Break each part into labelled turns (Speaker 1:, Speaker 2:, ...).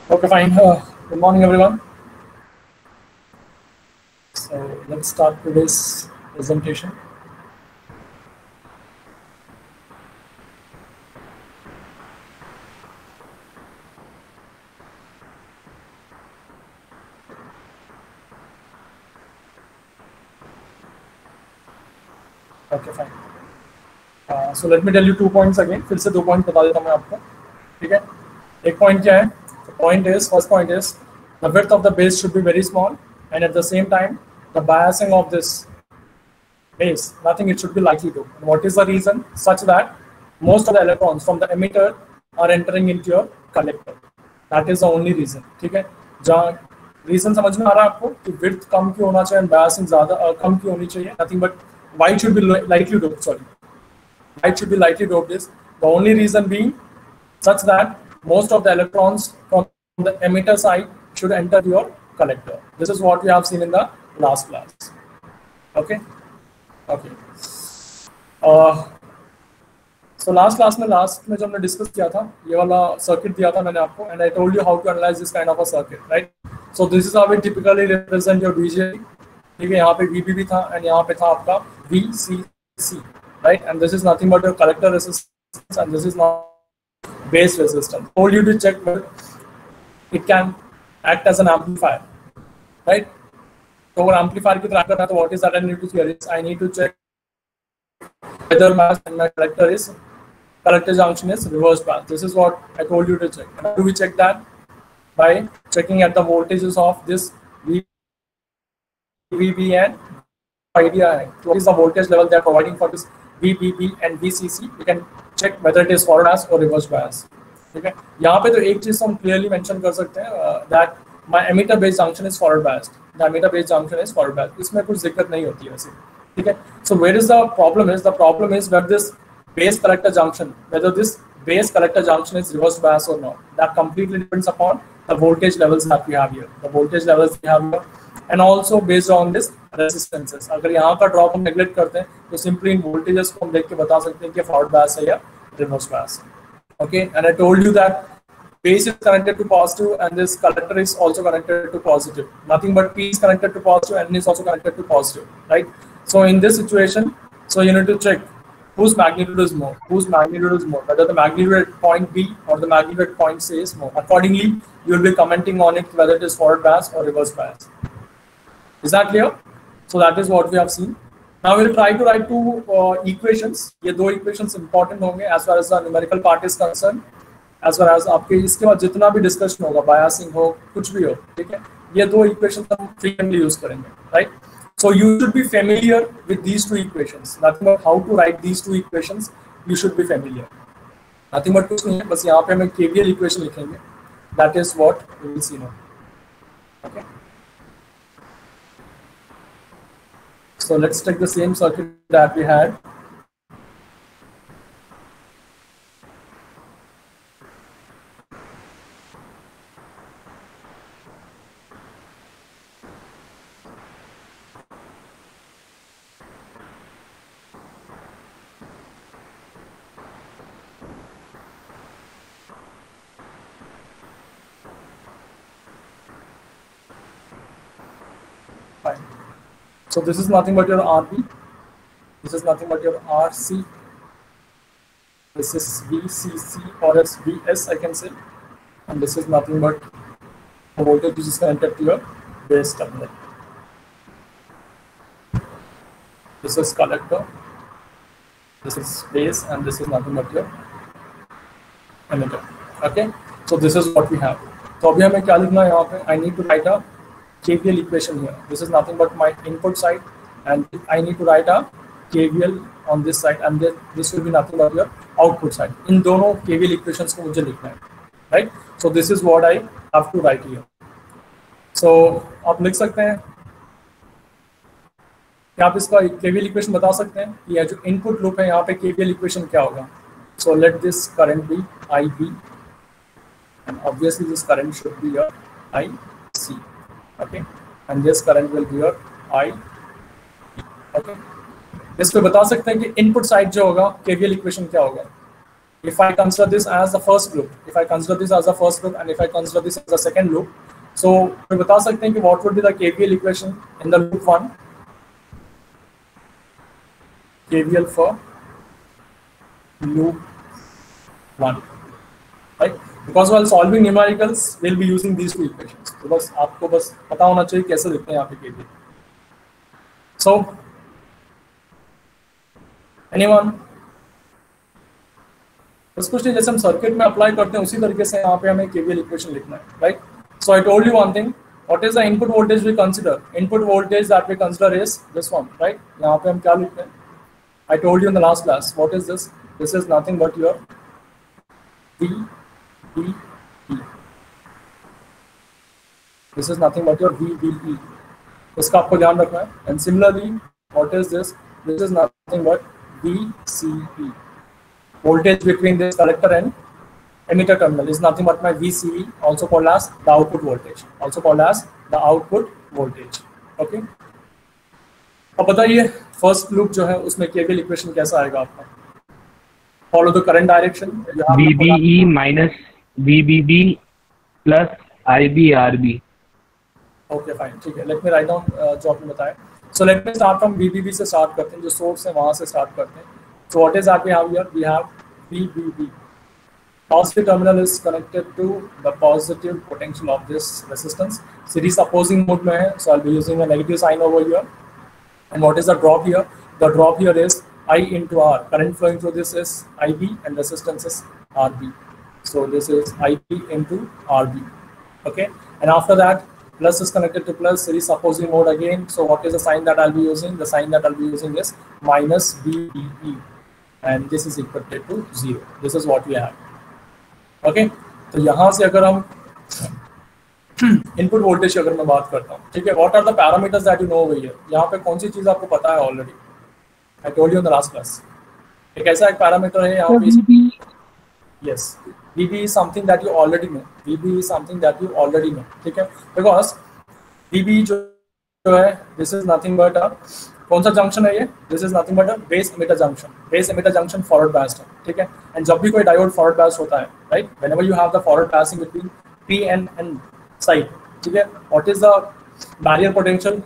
Speaker 1: Okay, fine. Good morning, everyone. So let's start today's presentation. Okay, fine. So let me tell you 2 points again. फिर से 2 point बता देता हूँ मैं आपको. ठीक है. एक पॉइंट क्या है? First point is the width of the base should be very small, and at the same time the biasing of this base, nothing, it should be likely to. And what is the reason? Such that most of the electrons from the emitter are entering into your collector. That is the only reason. ठीक है. जहाँ reason समझ में आ रहा है आपको कि width कम क्यों होना चाहिए, बायसिंग ज्यादा कम क्यों होनी चाहिए? Nothing but white should be lightly doped. Sorry, white should be lightly doped is the only reason being such that most of the electrons from the emitter side should enter your collector. This is what we have seen in the last class. Okay. So last class में जो हमने discuss किया था, ये वाला circuit दिया था मैंने आपको, and I told you how to analyze this kind of a circuit, right? So this is how we typically represent your BJT. ठीक है, यहाँ पे VB भी था and यहाँ पे था आपका VCC, right? And this is nothing but your collector resistance, and this is not base resistance. I told you to check whether it can act as an amplifier, right? So अगर amplifier की तरह करना है तो what is that I need to check? I need to check whether my collector junction is reverse bias. This is what I told you to check. And how do we check that? By checking at the voltages of this VBB and idea है. What is the voltage level they are providing for this VBB and VCC? We can check whether it is forward bias or reverse bias. ठीक है. यहाँ पे तो एक चीज हम clearly mention कर सकते हैं that my emitter base junction is forward biased. The emitter base junction is forward biased. इसमें कुछ दिक्कत नहीं होती है वैसे. ठीक है. So where is the problem is? The problem is where this base collector junction, whether this base collector junction is reverse bias or not. That completely depends upon the voltage levels that we have here. The voltage levels we have here. And also based on this resistances. अगर यहाँ का drop हम neglect करते हैं तो simply in voltages को हम देख के बता सकते हैं कि फॉरवर्ड बायस है या reverse bias. Okay, and I told you that base is connected to positive and this collector is also connected to positive. Nothing but P is connected to positive and N is also connected to positive, right? So in this situation, so you need to check whose magnitude is more. Whether the magnitude at point B or the magnitude at point C is more. Accordingly, you will be commenting on it whether it is forward bias or reverse bias. Is that clear? So that is what we have seen. Now we'll try to write two equations. ये दो equations important होंगे as far as the numerical part is concerned. As far as आपके इसके बाद जितना भी discussion होगा, biasing हो, कुछ भी हो, ठीक है? ये दो equations हम frequently use करेंगे, right? So you should be familiar with these two equations. Nothing but how to write these two equations. You should be familiar. Nothing but कुछ नहीं है, बस यहाँ पे हमें KVL equation लिखेंगे. That is what we will see now. Okay. So let's take the same circuit that we had. Fine. So this is nothing but your RB. This is nothing but your RC. This is VCC or as VS, I can say. And this is nothing but the voltage which is connected to your base terminal. This is collector. This is base, and this is nothing but your emitter. Okay. So this is what we have. So अभी हमें क्या लिखना है यहाँ पे? I need to write a KVL equation here. This is nothing but my input side, and I need to write a KVL on this side, and then this will be nothing but your output side. इन दोनों KVL equations को मुझे लिखना है, right? So this is what I have to write here. So आप लिख सकते हैं कि आप इसका KVL equation बता सकते हैं कि यह जो input loop है यहाँ पे KVL equation क्या होगा. So let this current be IB, and obviously this current should be your IC. Okay, and this current will be your I. Okay, इस पे बता सकते हैं कि इनपुट साइड जो होगा KVL इक्वेशन क्या होगा. if I consider this as the first loop, if I consider this as the first loop, and if I consider this as the second loop, so we बता सकते हैं कि what would be the KVL equation in the loop 1, KVL for loop 1, right? Because while solving numericals, we'll be using these two equations. तो बस आपको बस पता होना चाहिए कैसे लिखते हैं यहाँ पे KVL. So, anyone? बस कुछ नहीं, जैसे हम सर्किट में अप्लाई करते हैं उसी तरीके से यहाँ पे हमें KVL इक्वेशन लिखना है, right? So I told you one thing, what is the input voltage we consider? Input voltage that we consider is this one, right? यहाँ पे हम क्या लिखते हैं? I told you in the last class, what is this? This is nothing but your VBE. This is nothing but your VBE. इसका आपको ध्यान रखना है. And similarly what is this? This is nothing but VCE. Voltage between this collector and emitter terminal is nothing but my VCE, also called as the output voltage, also called as the output voltage. Okay. अब बताइए first loop जो है उसमें KVL equation कैसा आएगा आपका? Follow the current direction,
Speaker 2: VBE minus VBB plus IBRB.
Speaker 1: Okay fine, ठीक है. लेट मी राइट डाउन जो आपने बताया. सो let me start from VBB से स्टार्ट करते हैं, जो सोर्स है वहां से स्टार्ट करते हैं. So what is that we have here? We have VBB. Positive terminal is connected to the positive potential of this resistance. Series opposing mode mein hai, so I'll be using a negative sign over here. And what is the drop here? The drop here is I into R. Current flowing through this is IB and resistance is RB. So this is IB into RB. Okay. And after that, plus is connected to plus, series opposing mode again. So what is the sign that I'll be using? The sign that I'll be using is minus VBE. And this is equal to 0. This is what we have. Okay. तो यहाँ से अगर हम input voltage की अगर मैं बात करता हूँ, ठीक है, what are the parameters that you know over here? यहाँ पे कौन सी चीज आपको पता है already? I told you in the last class. एक ऐसा एक पैरामीटर है यहाँ पे. Yes, VB is something that you already know. VB is something that you already know. ठीक है, बिकॉज VB जो है दिस इज नथिंग बट अ कौन सा जंक्शन है ये? This is nothing but a base emitter junction. Base emitter junction forward biased है, ठीक है. एंड जब भी कोई डायोड फॉरवर्ड बायस्ड होता है, right, whenever you have the forward passing between P and N side, ठीक है, what is the barrier potential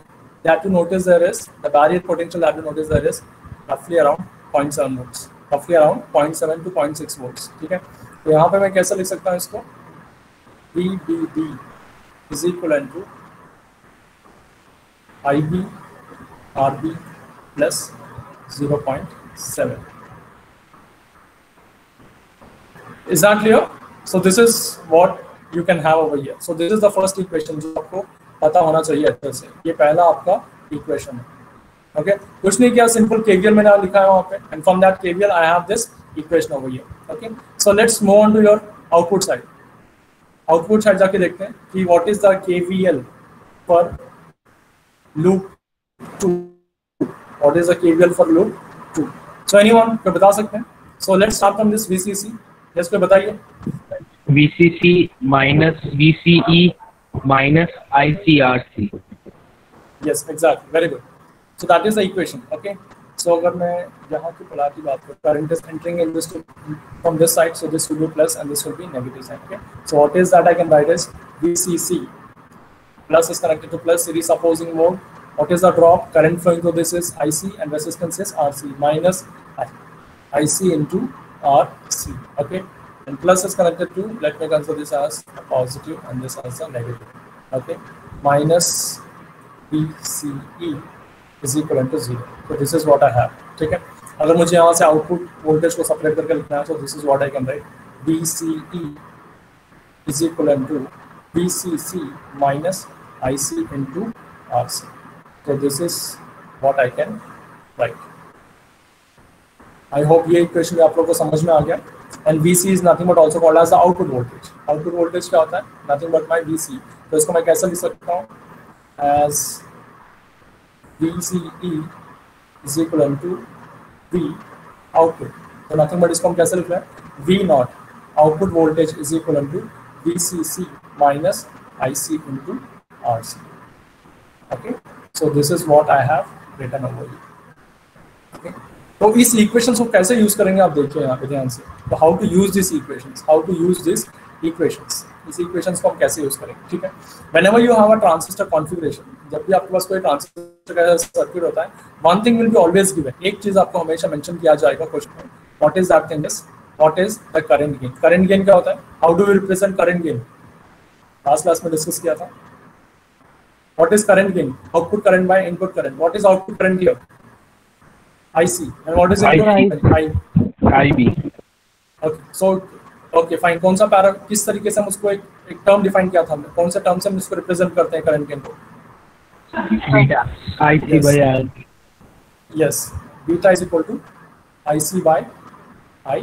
Speaker 1: that you notice there is? The barrier potential that you notice there is रफली around 0.7 volts, रफली around 0.7 to 0.6 volts, ठीक है. तो यहाँ पे मैं कैसे लिख सकता हूँ इसको? VBB is equivalent to IB RB plus 0.7. Is that clear? So this is what you can have over here. So this is the first equation जो आपको पता होना चाहिए अच्छे से. ये पहला आपका इक्वेशन है. ओके, कुछ नहीं किया, सिंपल KVL मैंने लिखा है वहाँ पे. And from that KVL I have this equation over here. Okay, so let's move on to your output side. Output side जाके देखते हैं कि what is the KVL for loop 2. What is the KVL for loop 2? So anyone कोई बता सकते हैं? So let's start from this VCC. Yes, कोई बताइए.
Speaker 2: VCC minus VCE minus ICRC.
Speaker 1: Yes, exactly. Very good. So that is the equation. Okay. So अगर मैं यहाँ की पोलैरिटी की बात करूँ, current is entering in this from this side, so this will be plus and this will be negative sign. Okay. So what is that I can write is VCC. Plus is connected to plus, series opposing mode. What is the drop? Current flowing through this is IC and resistance is RC, minus IC into RC. Okay. And plus is connected to, let me consider this as a positive and this as a negative. Okay. Minus VCE is equivalent to 0. So this is what I have. ठीक है. अगर मुझे यहाँ से output voltage को separate करके लिखना है, so this is what I can write. VCE is equivalent to VCC minus IC into RC. So this is what I can write. I hope ये इक्वेशन आप लोगों को समझ में आ गया. And VC is nothing but also called as the output voltage. Output voltage क्या होता है? Nothing but my VC. तो इसको मैं कैसे लिख सकता हूँ? As VCE is equivalent to V output. तो nothing but इसको हम कैसे लिख रहे हैं? V naught output voltage is equivalent to VCC minus IC into RC. Okay. So this is what I have written over here. Okay. तो इस equations को कैसे यूज करेंगे आप देखिए यहाँ पे ध्यान से। तो how to use this equations, how to use this equations, इस इक्वेशंस को हम कैसे यूज करेंगे, ठीक है। Whenever you have a transistor configuration, जब भी आपके पास कोई ट्रांजिस्टर का सर्किट होता है, one thing will be always given, एक चीज आपको हमेशा मेंशन किया जाएगा क्वेश्चन में, what is that thing is, what is the current gain. Current gain क्या होता है, how do we represent current gain, last class में डिस्कस किया था। What is current gain, output current by input current. What is output current here, IC, and what is input
Speaker 2: IB।
Speaker 1: okay, so okay fine, कौन सा para, किस तरीके से हम उसको एक टर्म डिफाइन किया था हमने, कौन से टर्म से हम इसको रिप्रेजेंट करते हैं करंट गेन को,
Speaker 2: beta IC by R।
Speaker 1: Yes, beta is equal to IC by I।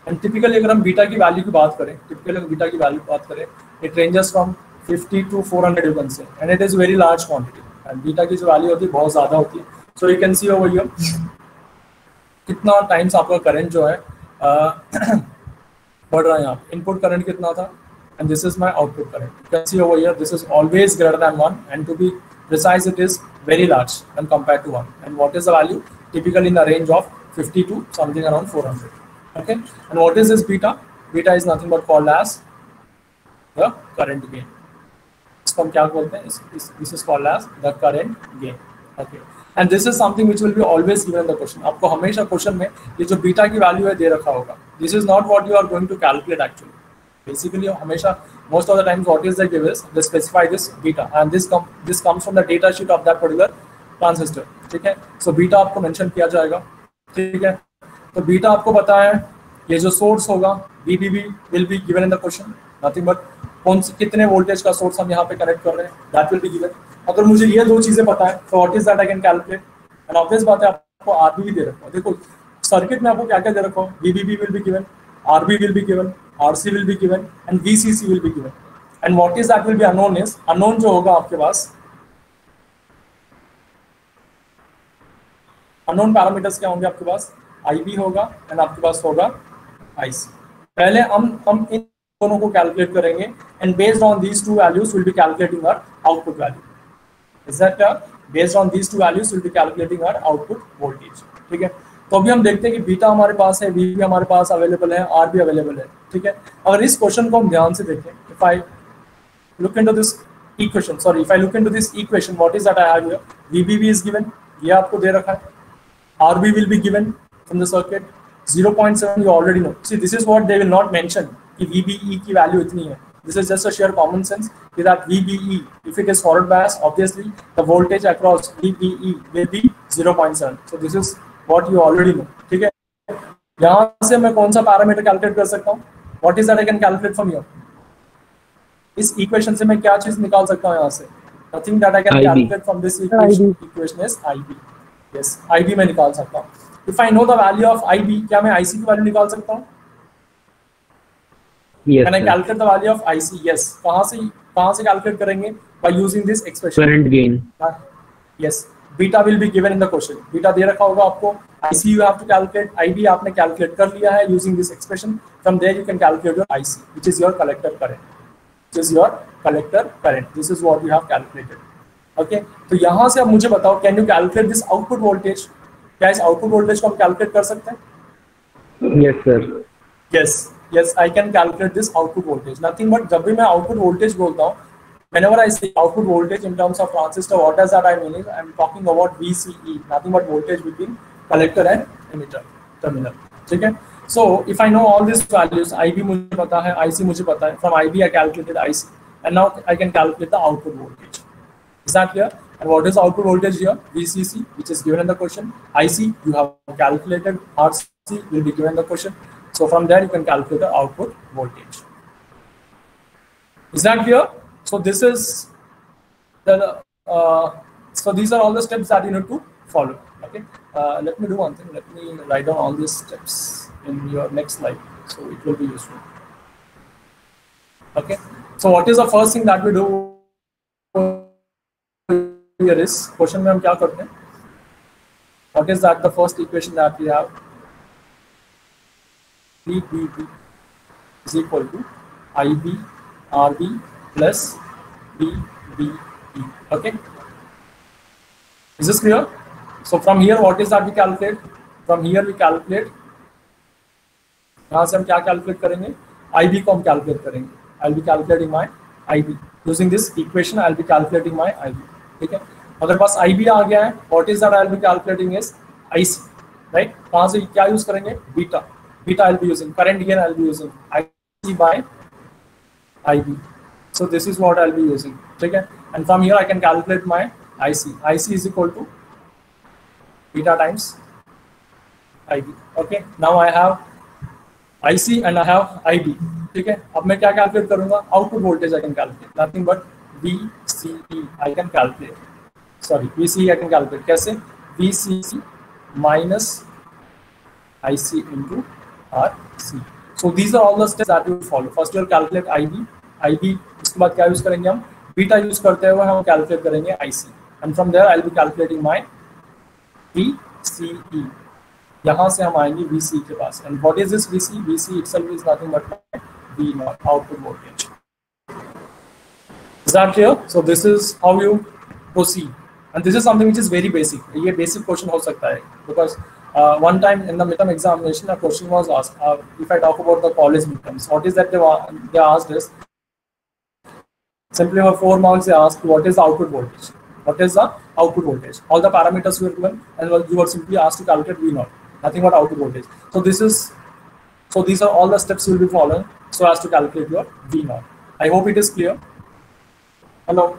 Speaker 1: And typically अगर हम बीटा की वैल्यू की बात करें, टिपिकली अगर बीटा की वैल्यू की बात करें, it ranges from 50 to 400 you can say, and it is very large quantity, and beta की जो वैल्यू होती है बहुत ज्यादा होती है। So you can see over here कितना टाइम्स आपका करंट जो है बढ़ रहा है यहाँ पे, इनपुट करंट कितना था, and this is my output current. You can see over here this is always greater than 1, and to be precise it is very large when compared to 1, and what is the value, typically in the range of 50 to something around 400, okay। and what is this beta, beta is nothing but called as the current gain, इसको हम क्या बोलते हैं, this is called as the current gain, okay। and this is something which will be always given in the question, आपको हमेशा question में ये जो बीटा की वैल्यू है दे रखा होगा, this is not what you are going to calculate actually, basically हमेशा most of the times what is the give is they specify this beta, and this comes from the data sheet of that particular transistor, ठीक है। So beta आपको mention किया जाएगा, ठीक है। तो beta आपको पता है, ये जो सोर्स होगा VBB will be given in the question, nothing but कौन से कितने वोल्टेज का सोर्स हम यहाँ पे कनेक्ट कर रहे हैं, दैट विल बी गिवन। अगर मुझे ये दो चीजें पता है तो what is that I can calculate, and obvious बात है आपको RB भी दे रखा है। देखो सर्किट में आपको क्या क्या दे रखा है, VBB will be given, RB will be given, RC will be given, and VCC will be given, and what is that will B unknown is, unknown जो होगा आपके पास, अननोन पैरामीटर्स क्या होंगे आपके पास, IB होगा एंड आपके पास होगा IC। पहले हम इन दोनों को कैलकुलेट करेंगे, and based on these two values will be calculating our output value, is that based on these two values will be calculating our output voltage, ठीक है। तो अभी हम देखते हैं कि बीटा हमारे पास है, VB हमारे पास अवेलेबल है, RB अवेलेबल है, ठीक है। अगर इस क्वेश्चन को हम ध्यान से देखें, if I look into this equation, sorry if I look into this equation, what is that I have here, VBB is given, ये आपको दे रखा है, RB will be given from the circuit 0.7, you already know, see this is what they will not mention कि VBE की value इतनी है, this is just a sheer common sense कि that VBE if it is forward bias obviously the voltage across VBE will be 0.7, so this is what you already know, ठीक है। यहाँ से मैं कौन सा पैरामीटर कैलकुलेट कर सकता हूँ, what is that I can calculate from here, इस इक्वेशन से मैं क्या चीज निकाल सकता हूँ यहाँ से, nothing that I can calculate from this equation is IB, yes IB मैं निकाल सकता हूँ। If I know the value of IB, क्या मैं IC की वैल्यू निकाल सकता हूँ,
Speaker 2: yes,
Speaker 1: can I calculate the value of IC, yes। कहाँ से कैलकुलेट करेंगे, by using this expression,
Speaker 2: current gain,
Speaker 1: yes, beta will be given in the question, beta दे रखा होगा आपको, IC you have to calculate, IB आपने calculate कर लिया है using this expression, from there you can calculate your IC which is your collector current, this is what you have calculated, okay. तो यहाँ से अब मुझे बताओ, can you calculate this output voltage, क्या इस आउटपुट वोल्टेज को हम कैलकुलेट कर सकते हैं,
Speaker 2: yes sir,
Speaker 1: yes I can calculate this output voltage, nothing but जब भी मैं आउटपुट वोल्टेज बोलता हूँ, whenever I say output voltage in terms of transistor, what does that I mean is I'm talking about VCE, nothing but voltage between collector and emitter terminal, ठीक है। So if I know all these values, IB मुझे पता है, IC मुझे पता है, from IB I calculated IC, and now I can calculate the output voltage. Is that clear? And what is output voltage here? VCC, which is given in the question. IC, you have calculated. RC will be given in the question. So from there, you can calculate the output voltage. Is that clear? So this is the. So these are all the steps that you need to follow. Okay. Let me do one thing. Let me write down all these steps in your next slide, so it will be useful. Okay. So what is the first thing that we do? Here is question में हम क्या करते हैं, what is that the first equation that we have, VBB is equal to IB RB plus VBE, okay, is this clear? So from here what is that we calculate, from here we calculate, यहाँ से हम क्या calculate करेंगे, IB को हम calculate करेंगे. I be calculating my IB using this equation. I be calculating my IB. ठीक है, अगर पास IB आ गया है, what is that I be calculating is IC. Right, कहाँ से क्या यूज करेंगे, बीटा. बीटा I be using current year, I be using IC by IB. So this is what I'll be using. ठीक है, and from here I can calculate my IC. IC is equal to beta times IB. Okay, now I have IC and I have IB. ठीक है, अब मैं क्या calculate करूंगा, output voltage I can calculate, nothing but VCE I can calculate. Sorry, VCE I can calculate कैसे, VCC minus IC into RC. So these are all the steps that you will follow. First you will calculate IB. उसके बाद क्या use करेंगे हम, beta use करते हुए हम calculate करेंगे IC. And from there I will be calculating my VCE. यहाँ से हम आएंगे VCE के पास. And what is this VCE? VCE itself is nothing but V0, output voltage. Is that clear? So this is how you proceed. And this is something which is very basic. ये basic question हो सकता है because one time in the midterm examination a question was asked. If I talk about the college midterms, what is that they asked is simply for 4 marks they asked what is the output voltage. What is the output voltage? All the parameters were given and you were simply asked to calculate V0. Nothing but output voltage. So these are all the steps you will be following so as to calculate your V0. I hope it is clear. Hello.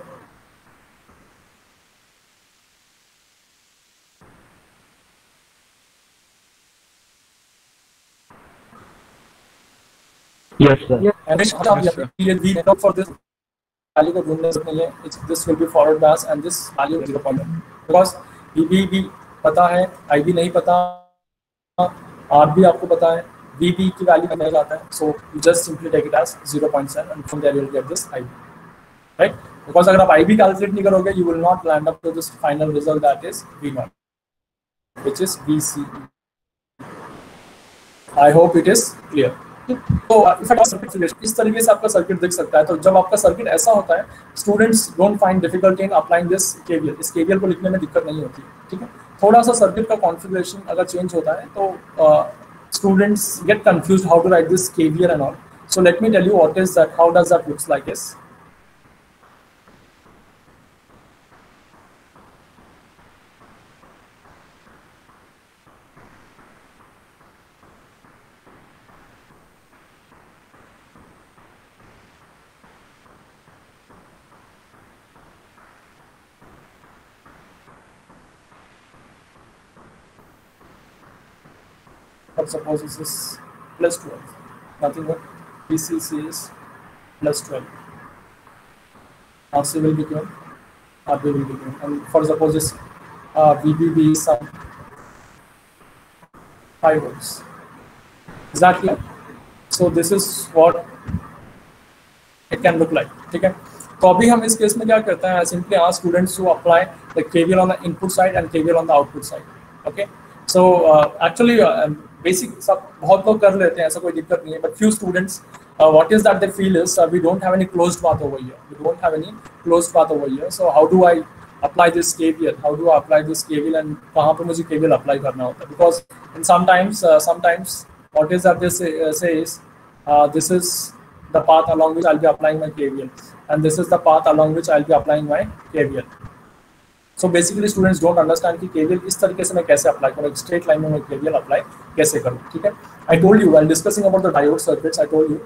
Speaker 2: Yes, sir.
Speaker 1: And we make up for this value को ढूंढने से नहीं है. This will be forward bias and this value 0.1 because VB भी पता है, IB नहीं पता, RB आपको पता है, VB की वैल्यू नहीं आता है. So you just simply take it as 0.7 and from there you will get this IB. Right? Because अगर आप IB कैलकुलेट नहीं करोगे, you will not land up to this final result that is V0, which is VCE. I hope it is clear. तो इस तरीके से आपका circuit दिख सकता है. तो जब आपका सर्किट ऐसा होता है, students don't find difficulty in applying this KVL. इस केवीएल को लिखने में दिक्कत नहीं होती. ठीक है, थोड़ा सा सर्किट का कॉन्फ़िगरेशन अगर चेंज होता है तो students get confused how to write this KVL and all. So let me tell you what is that, how does that looks like this. Suppose this is plus 12, nothing but VCC is plus 12, RC will be given, RB will be given, and for suppose this VBB is some 5 volts. Is that clear? So this is what it can look like. ठीक है, तो अभी हम इस case में क्या करते हैं, simply ask students to apply the KVL on the input side and KVL on the output side. Okay, so actually basic सब बहुत लोग कर लेते हैं, ऐसा कोई दिक्कत नहीं है. But few students what is that they feel is we don't have any closed path over here, we don't have any closed path over here. So how do I apply this KVL, how do I apply this KVL and कहाँ पे मुझे KVL apply करना होता है. Because in sometimes what is that this says this is the path along which I'll be applying my KVL and this is the path along which I'll be applying my KVL. So basically students don't understand कि KVL इस तरीके से मैं कैसे apply करूँ, straight line में मैं KVL apply कैसे करूँ. ठीक है, I told you while discussing about the diode circuits, I told you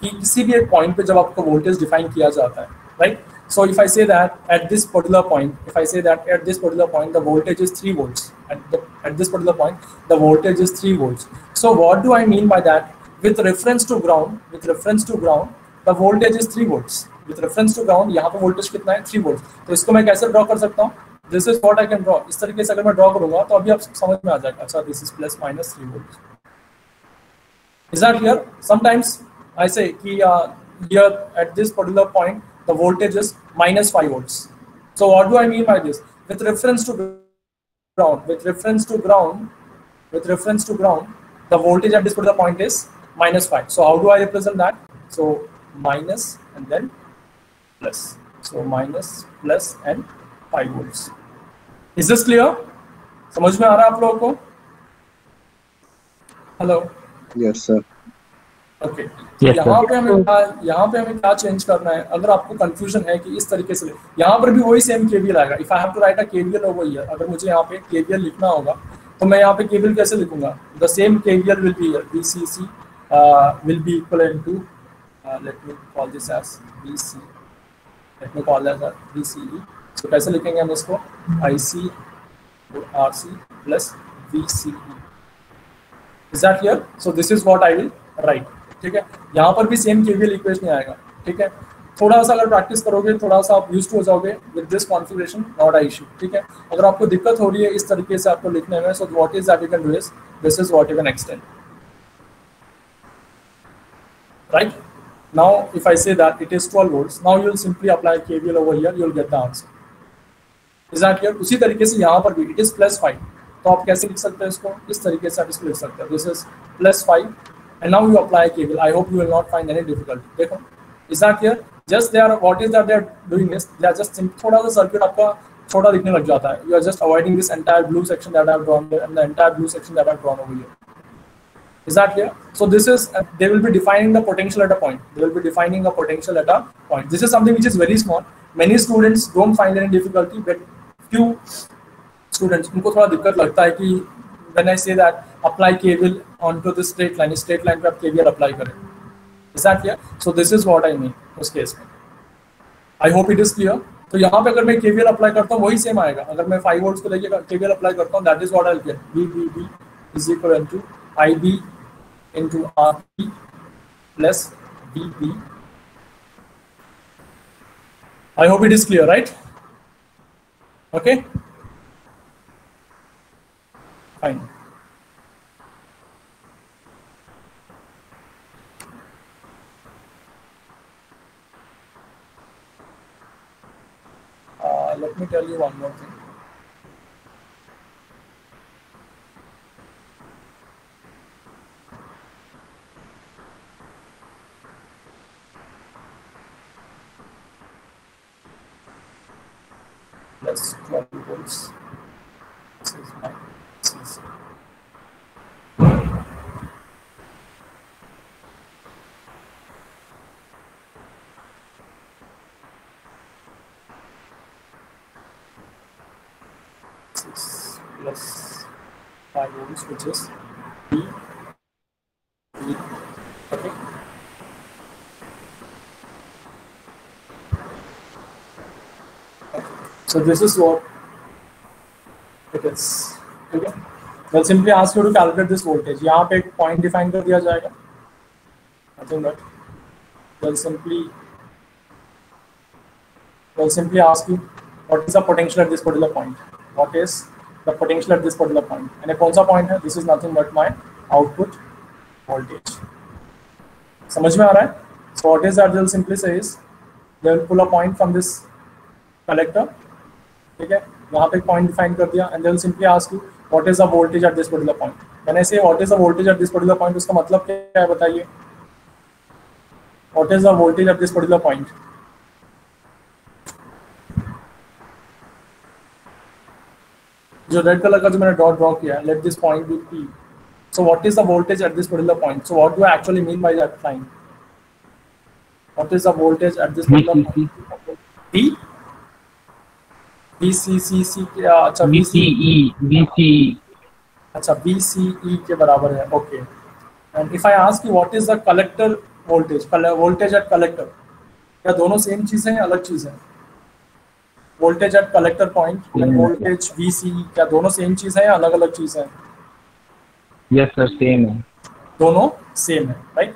Speaker 1: कि किसी भी एक पॉइंट पे जब आपको वोल्टेज डिफाइन किया जाता है, right. So if I say that at this particular point, the voltage is 3 volts. At this particular point, the voltage is 3 volts. So what do I mean by that? With reference to ground, the voltage is 3 volts. With reference to ground, यहाँ पे voltage कितना है, 3 volt. तो इसको मैं कैसे draw कर सकता हूँ, this is what I can draw. इस तरीके से अगर मैं ड्रॉ करूंगा तो अभी आप समझ में आ जाएगा, अच्छा this is plus minus 3 volt. Is that clear? Sometimes I say कि here at this particular point the voltage is minus 5 volts. So what do I mean by this? With reference to ground, the voltage at this particular point is minus 5. So how do I represent that? So minus and then plus. So minus, plus and 5 volts. Is this clear? समझ में आ रहा है आप लोगों को? Hello.
Speaker 3: Yes, sir.
Speaker 1: Okay,
Speaker 2: Yes, sir.
Speaker 1: यहाँ पे हमें क्या चेंज करना है? अगर आपको कंफ्यूजन है कि इस तरीके से यहाँ पर भी वही सेम केवीएल आएगा। If I have to write a KVL over here, अगर मुझे यहाँ पे केवीएल लिखना होगा तो मैं यहाँ पे केवीएल कैसे लिखूंगा? The same KVL will be here, VCC will be equivalent to let me call this as VC, let me call that as VCE. So कैसे लिखेंगे हम इसको? IC RC plus VCE. Is that clear? So this is what I will write. ठीक है, यहाँ पर भी same KVL equation आएगा। ठीक है, थोड़ा सा अगर प्रैक्टिस करोगे, थोड़ा सा आप यूज्ड हो जाओगे with this configuration, not a issue. ठीक है, अगर आपको दिक्कत हो रही है इस तरीके से आपको लिखने में, सो what is that you can do is this is what you can extend. Right, now if I say that it is 12 volts, now you will simply apply KVL over here, you will get the answer. Is that clear? उसी तरीके से यहाँ पर भी it is +5, तो आप कैसे लिख सकते हैं इसको? इस तरीके से आप इसको लिख सकते हैं, this is +5 and now you apply KVL. I hope you will not find any difficulty. देखो, is that clear? Just they are, what is that they are doing is they are just थोड़ा सा circuit आपका छोटा दिखने लग जाता है. You are just avoiding this entire blue section that I have drawn there and the entire blue section that I have drawn over here. Is that clear? So this is they will be defining the potential at a point. They will be defining a potential at a point. This is something which is very small. Many students don't find any difficulty, but few students उनको थोड़ा दिक्कत लगता है कि when I say that apply KVL onto the straight line पे आप KVL apply करें. Is that clear? So this is what I mean उस केस में. I hope it is clear. तो यहाँ पे अगर मैं KVL apply करता हूँ वही सेम आएगा. अगर मैं 5 volts को लेके KVL apply करता हूँ, that is what I'll get. VBB is equal to IB into RB plus VB. I hope it is clear, right? Okay. Fine. Let me tell you one more thing. Plus 12 volts. This is my CC. Plus 5 volts, which is B. Okay. So this is what it is. Okay. They'll simply ask you to calculate this voltage. यहाँ पे एक point define कर दिया जाएगा. Nothing but they'll simply ask you what is the potential at this particular point. What is the potential at this particular point? And कौन सा point है? This is nothing but my output voltage. समझ में आ रहा है? So what is that? They'll simply say is they'll pull a point from this collector. ठीक है, यहाँ पे पॉइंट डिफाइन कर दिया and they will simply ask you what is the voltage at this particular point. When I say what is the voltage at this particular point, उसका मतलब क्या है बताइए? What is the voltage at this particular point? जो red colour का जो मैंने dot draw किया है, let this point be P. So what is the voltage at this particular point? So what do I actually mean by that line? What is the voltage at this particular point? P VCCC के, अच्छा
Speaker 2: VCE
Speaker 1: अच्छा VCE के बराबर है. Okay, and if I ask you what is the collector voltage, voltage at collector, क्या दोनों same चीज है या अलग चीज है? Voltage at collector point end voltage VCE, क्या दोनों सेम चीज है या अलग अलग चीज है?
Speaker 2: यस सर, सेम है.
Speaker 1: दोनों सेम है, right?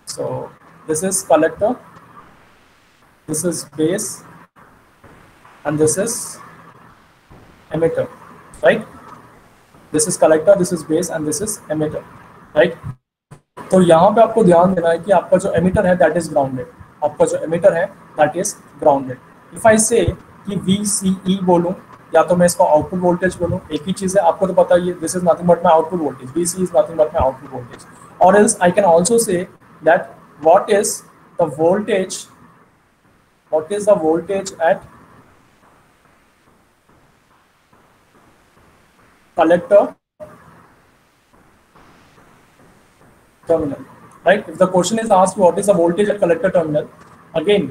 Speaker 1: So this is collector, this is base and this is emitter, right? This is collector, this is base and this is emitter, right? तो यहाँ पे आपको ध्यान देना है कि आपका जो emitter है that is grounded, आपका जो emitter है that is grounded. If I say कि VCE बोलूँ या तो मैं इसको आउटपुट वोल्टेज बोलूँ, एक ही चीज़ है, आपको तो पता ही है. This is nothing but my output voltage, VCE is nothing but my output voltage. Or else I can also say that what is the voltage at collector terminal, right? If the question is asked what is the voltage at collector terminal, again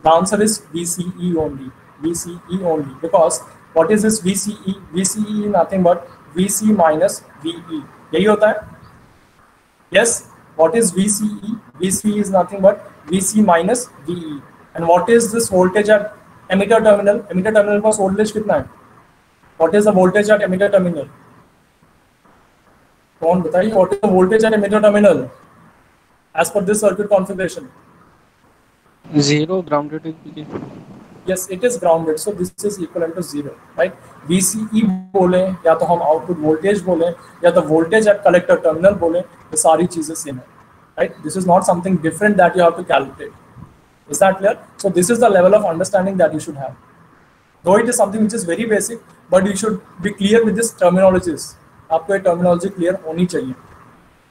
Speaker 1: the answer is VCE only, VCE only, because what is this VCE? VCE is nothing but VC minus VE. यही होता है? Yes. What is VCE? VCE is nothing but VC minus VE. And what is this voltage at emitter terminal? Emitter terminal pass voltage कितना है? What is the voltage at emitter terminal? कौन बताइए? What is the voltage at emitter terminal as per this circuit configuration?
Speaker 3: 0 grounded.
Speaker 1: Yes, it is grounded, so this is equivalent to 0, right? VCE बोले या तो हम output voltage बोले या तो voltage at collector terminal बोले, ये सारी चीजें same है, right? This is not something different that you have to calculate. Is that clear? So this is the level of understanding that you should have. Though it is something which is very basic, but you should be clear with this terminologies. आपको ये terminology clear होनी चाहिए.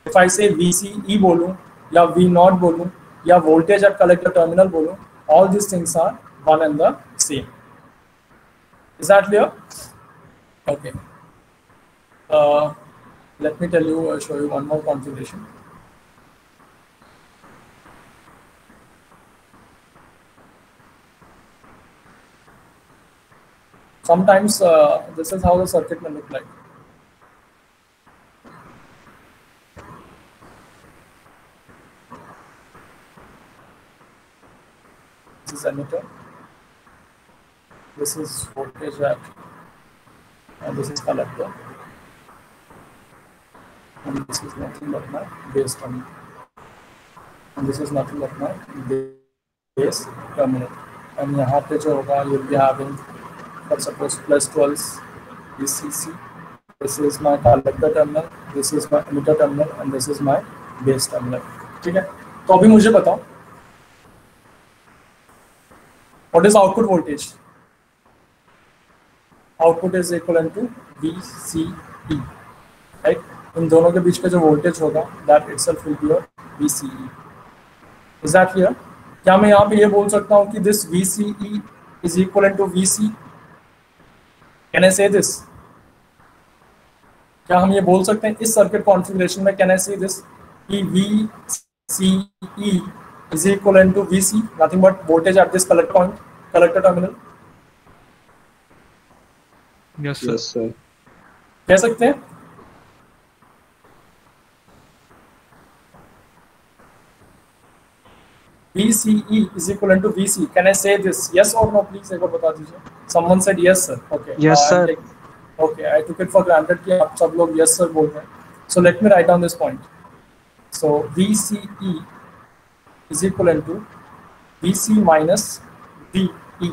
Speaker 1: If I say VCE बोलूँ या V0 बोलूँ या voltage at collector terminal बोलूँ, all these things are one and the same. Is that clear? Okay. Let me show you one more configuration. Sometimes this is how the circuit may look like. This is emitter. This is voltage at, and this is collector, and this is nothing but my base terminal, and this is nothing but my base terminal. And यहाँ पे जो होगा, you'll be having, for suppose +12 VCC. This is my collector terminal, this is my emitter terminal, and this is my base terminal. ठीक है? तो अभी मुझे बताओ, what is output voltage? Output is equivalent to VCE, right? इन दोनों के बीच का जो voltage होगा, that itself will be your VCE. Is that clear? क्या मैं यहाँ पे ये बोल सकता हूँ कि this VCE is equivalent to VC? Can I say this? क्या हम ये बोल सकते हैं इस सर्किट कॉन्फ़िगरेशन में? Can I say this कि VCE is equivalent to VC, nothing but voltage at this collector terminal?
Speaker 3: Yes, sir. Yes, sir.
Speaker 1: कह सकते हैं? VCE is equivalent to VC. Can I say this? Yes or no? Please एक बार बता दीजिए. Someone said yes, sir. Okay.
Speaker 3: Yes, sir.
Speaker 1: Okay, I took it for granted कि आप सब लोग yes sir बोल रहे हैं. So let me write down this point. So VCE is equivalent to VC minus VE.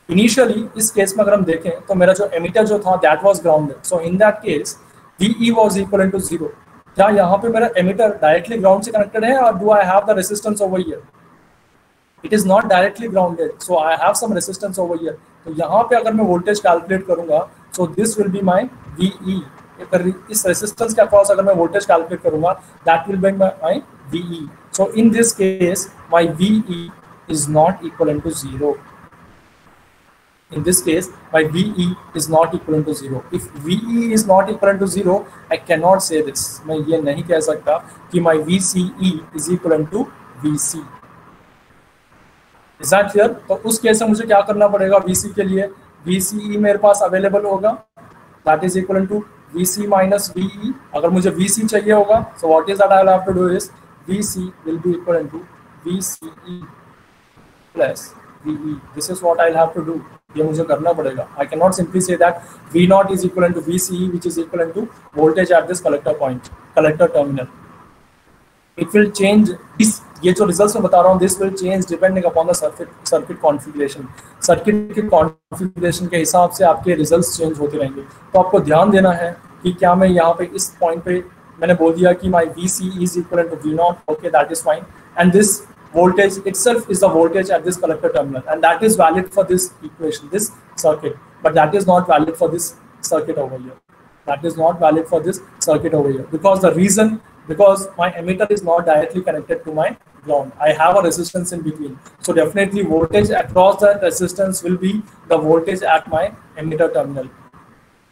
Speaker 1: Initially, इस case में अगर हम देखें तो मेरा जो एमिटर जो था that was grounded. So in that case, VE was equivalent to 0. क्या यहाँ पे मेरा एमिटर डायरेक्टली ग्राउंड से कनेक्टेड है और do I have the resistance over here? It is not directly grounded, so I have some resistance over here. तो यहाँ पे अगर मैं वोल्टेज कैलकुलेट करूंगा, so this will be my VE. इस रेजिस्टेंस के अक्रॉस अगर मैं वोल्टेज कैलकुलेट करूंगा, that will be my VE. So in this case my VE is not equivalent to 0. In this case, my VE is not equivalent to 0. If VE is not equivalent to 0, I cannot say this. मैं ये नहीं कह सकता कि my VCE is equivalent to VC. Is that clear? तो उस case में मुझे क्या करना पड़ेगा? VC के लिए VCE मेरे पास अवेलेबल होगा, that is equivalent to VC minus VE. अगर मुझे VC चाहिए होगा, so what is that I will have to do is VC will be equivalent to VCE plus VE. This is what I'll have to do. ये मुझे करना पड़ेगा. I cannot simply say that V0 is equivalent to VCE, which is equivalent to voltage at this collector point, collector terminal. It will change. ये जो results मैं बता रहा हूँ, this will change depending upon the circuit configuration. Circuit के configuration के हिसाब से आपके results change होते रहेंगे. तो आपको ध्यान देना है कि क्या मैं यहाँ पे इस point पे मैंने बोल दिया कि my VCE is equivalent to V0. Okay, that is fine. And this voltage itself is the voltage at this collector terminal, and that is valid for this equation, this circuit, but that is not valid for this circuit over here. That is not valid for this circuit over here, because the reason, because my emitter is not directly connected to my ground. I have a resistance in between, so definitely voltage across that resistance will be the voltage at my emitter terminal.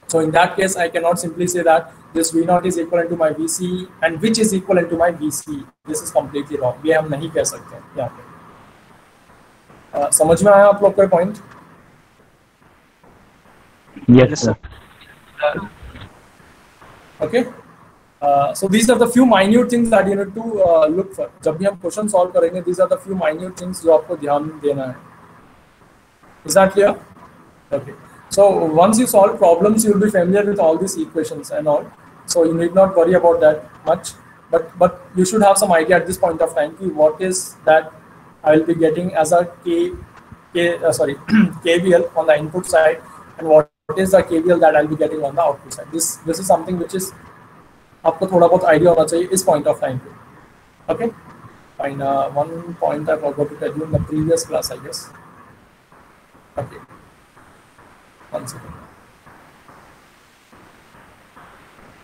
Speaker 1: So in that case, I cannot simply say that this V naught is equivalent to my VC and which is equivalent to my VC. This is completely wrong. ये हम नहीं कह सकते हैं यहाँ पे। समझ में आया आप लोग का point?
Speaker 2: Yes sir.
Speaker 1: Okay. So these are the few minute things that you need to look for. जब भी हम क्वेश्चन सॉल्व करेंगे, these are the few minute things जो आपको ध्यान देना है. Is that clear? Okay. So once you solve problems, you will be familiar with all these equations and all. So you need not worry about that much. But you should have some idea at this point of time what is that I will be getting as a KVL on the input side, and what is the KVL that I'll be getting on the output side. This is something which is आपको थोड़ा बहुत idea होना चाहिए इस point of time पे. Okay fine. One point I forgot to tell you in the previous class, I guess. Okay, one second.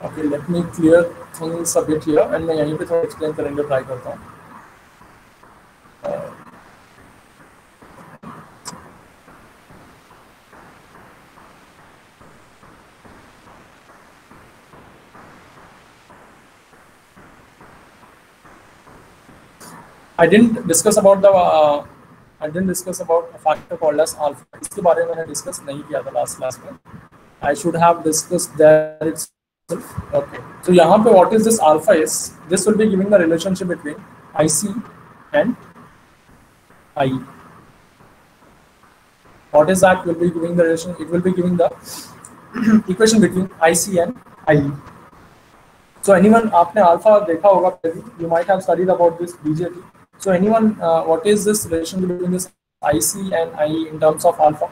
Speaker 1: Okay, let me clear things a bit here and मैं यहीं पे थोड़ा explain करने try करता हूँ. I didn't discuss about a factor called as alpha. इसके बारे में मैंने डिस्कस नहीं किया था लास्ट क्लास में. I should have discussed that itself. Okay. So यहाँ पे what is this alpha is? This will be giving the relationship between IC and IE. What is that? Will be giving the relation. It will be giving the equation between IC and IE. So anyone आपने alpha देखा होगा, you might have studied about this BJT. So anyone, what is this relation between this IC and IE in terms of alpha?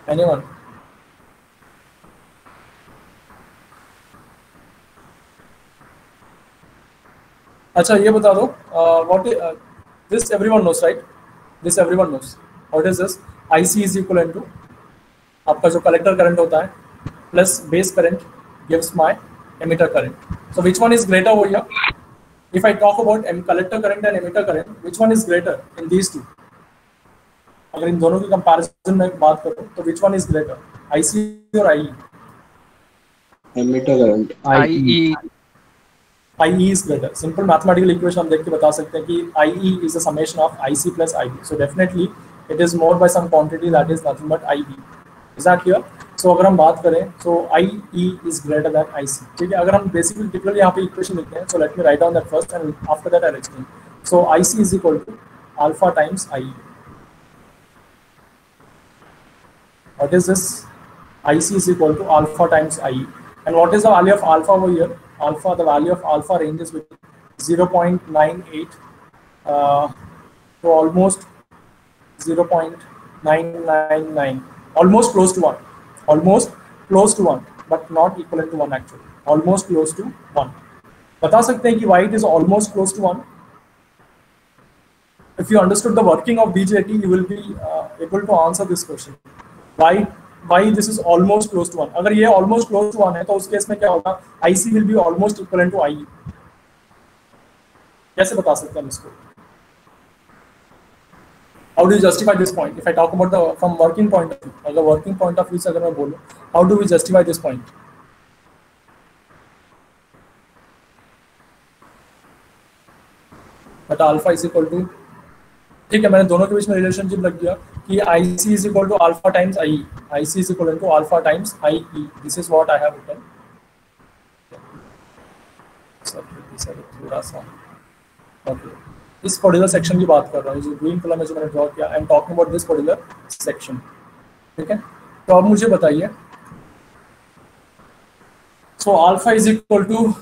Speaker 1: Anyone? अच्छा ये बता दो. What is this? Everyone knows, right? This everyone knows. What is this? IC is equivalent to आपका जो collector current होता है plus base current gives my emitter current. So which one is greater over here? If I talk about collector current and emitter current, which one is greater in these two? अगर इन दोनों की comparison में बात करूं तो which one is greater, IC or IE?
Speaker 3: Emitter current.
Speaker 1: IE is greater. Simple mathematical equation हम देख के बता सकते हैं कि IE is the summation of IC plus IB. So definitely it is more by some quantity that is nothing but IB. Is that clear? So अगर हम बात करें so IE is greater than IC. ठीक है, अगर हम basically typically यहाँ पे equation लिखते हैं, so let me write down that first and after that I'll explain. So IC is equal to alpha times IE. What is this? IC is equal to alpha times IE. And what is the value of alpha over here? Alpha, the value of alpha ranges between 0.98 to almost 0.999. Almost close to 1. Almost close to 1, but not equivalent to 1 actually. Almost close to 1. बता सकते हैं कि why it is almost close to 1? If you understood the working of BJT, you will be able to answer this question. Why this is almost close to 1? अगर ये almost close to 1 है तो उस case में क्या होगा? IC will be almost equivalent to IE. कैसे बता सकते हैं हम इसको? How do you justify this point? If I talk about from working point of view, अगर working point of view से अगर मैं बोलूँ, how do we justify this point? But alpha is equal to, ठीक है, मैंने दोनों के बीच में रिलेशनशिप लग गया कि IC is equal to alpha times IE. IC is equal to alpha times IE. This is what I have written. थोड़ा सा okay. इस पर्टिकुलर सेक्शन की बात कर रहा हूँ, जो ग्रीन कलर में जो मैंने ड्रॉ किया, I am talking about this particular section. ठीक है, तो अब मुझे बताइए. So alpha is equal to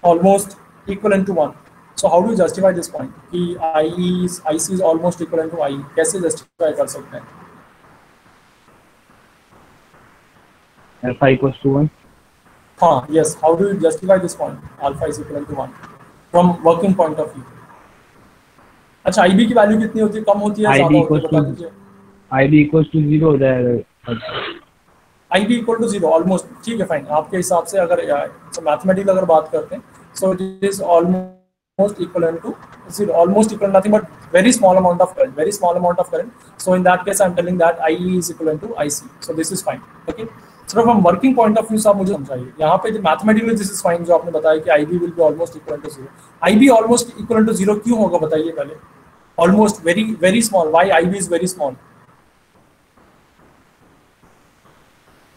Speaker 1: almost equivalent to 1. So how do justify this point कि IC is almost equivalent to IE? कैसे जस्टिफाई कर सकते हैं?
Speaker 2: Alpha equals to 1.
Speaker 1: हाँ, yes. How do you justify this point? Alpha is equivalent to 1 from working point of view. अच्छा, IB की value कितनी होती है? कम होती है, ज़्यादा होती है? बता दीजिए.
Speaker 2: IB equals to 0 there.
Speaker 1: IB equal to 0 almost. ठीक है, फाइन. आपके हिसाब से अगर मैथमेटिकल अगर बात करते हैं, so it is almost almost equivalent to 0, almost equivalent, nothing but very small amount of current, very small amount of current. So in that case, I'm telling that IE is equivalent to IC. So this is fine. Okay. So from working point of view, आप मुझे समझाइए यहाँ पे mathematically this is fine, जो आपने बताया कि IB will be almost equivalent to 0. IB almost equivalent to 0 क्यों होगा बताइए पहले? Almost very small. Why IB is very small?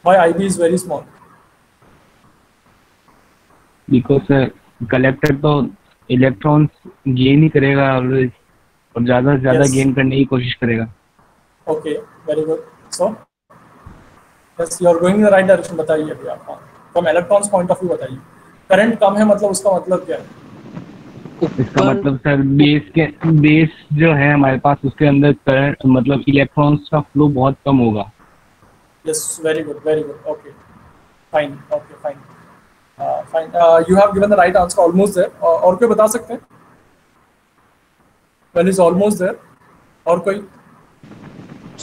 Speaker 1: Why IB is very small?
Speaker 2: Because collector तो इलेक्ट्रॉन्स गेन ही करेगा और ज़्यादा से ज़्यादा गेन करने की कोशिश करेगा.
Speaker 1: Okay, very good. So yes, you are going in the right direction. बताइए अभी आप from electrons point of view बताइए. करंट कम है मतलब उसका मतलब क्या है?
Speaker 2: इसका मतलब सर बेस जो है हमारे पास उसके अंदर करंट मतलब इलेक्ट्रॉन्स का फ्लो बहुत कम होगा.
Speaker 1: Yes, very good. Okay, fine. Fine. You have given the right answer, almost there. और कोई बता सकते हैं? Well, is almost there. और कोई?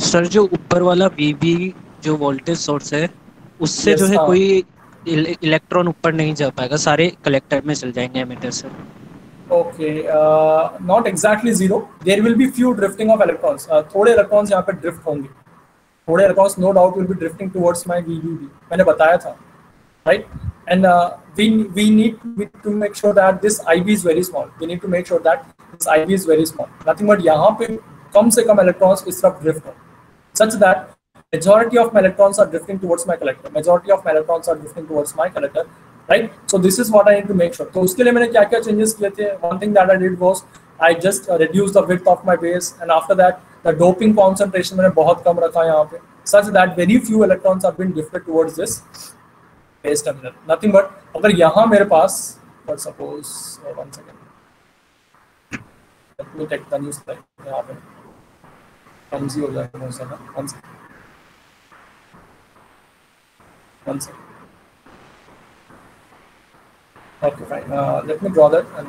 Speaker 3: सर जो ऊपर वाला VB जो वोल्टेज सोर्स है उससे जो है कोई इलेक्ट्रॉन ऊपर नहीं जा पाएगा, सारे कलेक्टर में चल जाएंगे एमिटर से.
Speaker 1: Okay, not exactly 0. There will be few drifting of electrons. थोड़े इलेक्ट्रॉन्स यहाँ पे ड्रिफ्ट होंगे. थोड़े electrons no doubt will be drifting towards my VBB. मैंने बताया था, right? And we need to make sure that this IB is very small. We need to make sure that this IB is very small. Nothing but यहाँ पे कम से कम electrons इस तरफ drift हो, such that majority of my electrons are drifting towards my collector. Majority of my electrons are drifting towards my collector, right? So this is what I need to make sure. तो उसके लिए मैंने क्या क्या changes किए थे? One thing that I did was I just reduced the width of my base, and after that the doping concentration मैंने बहुत कम रखा यहाँ पे, such that very few electrons have been drifted towards this base terminal. Nothing but अगर यहाँ मेरे पास, for suppose, one second, let me take the new slide. यहाँ पे कमजी हो जाएगा बहुत ज़्यादा. One second. Okay, fine. Let me draw that. And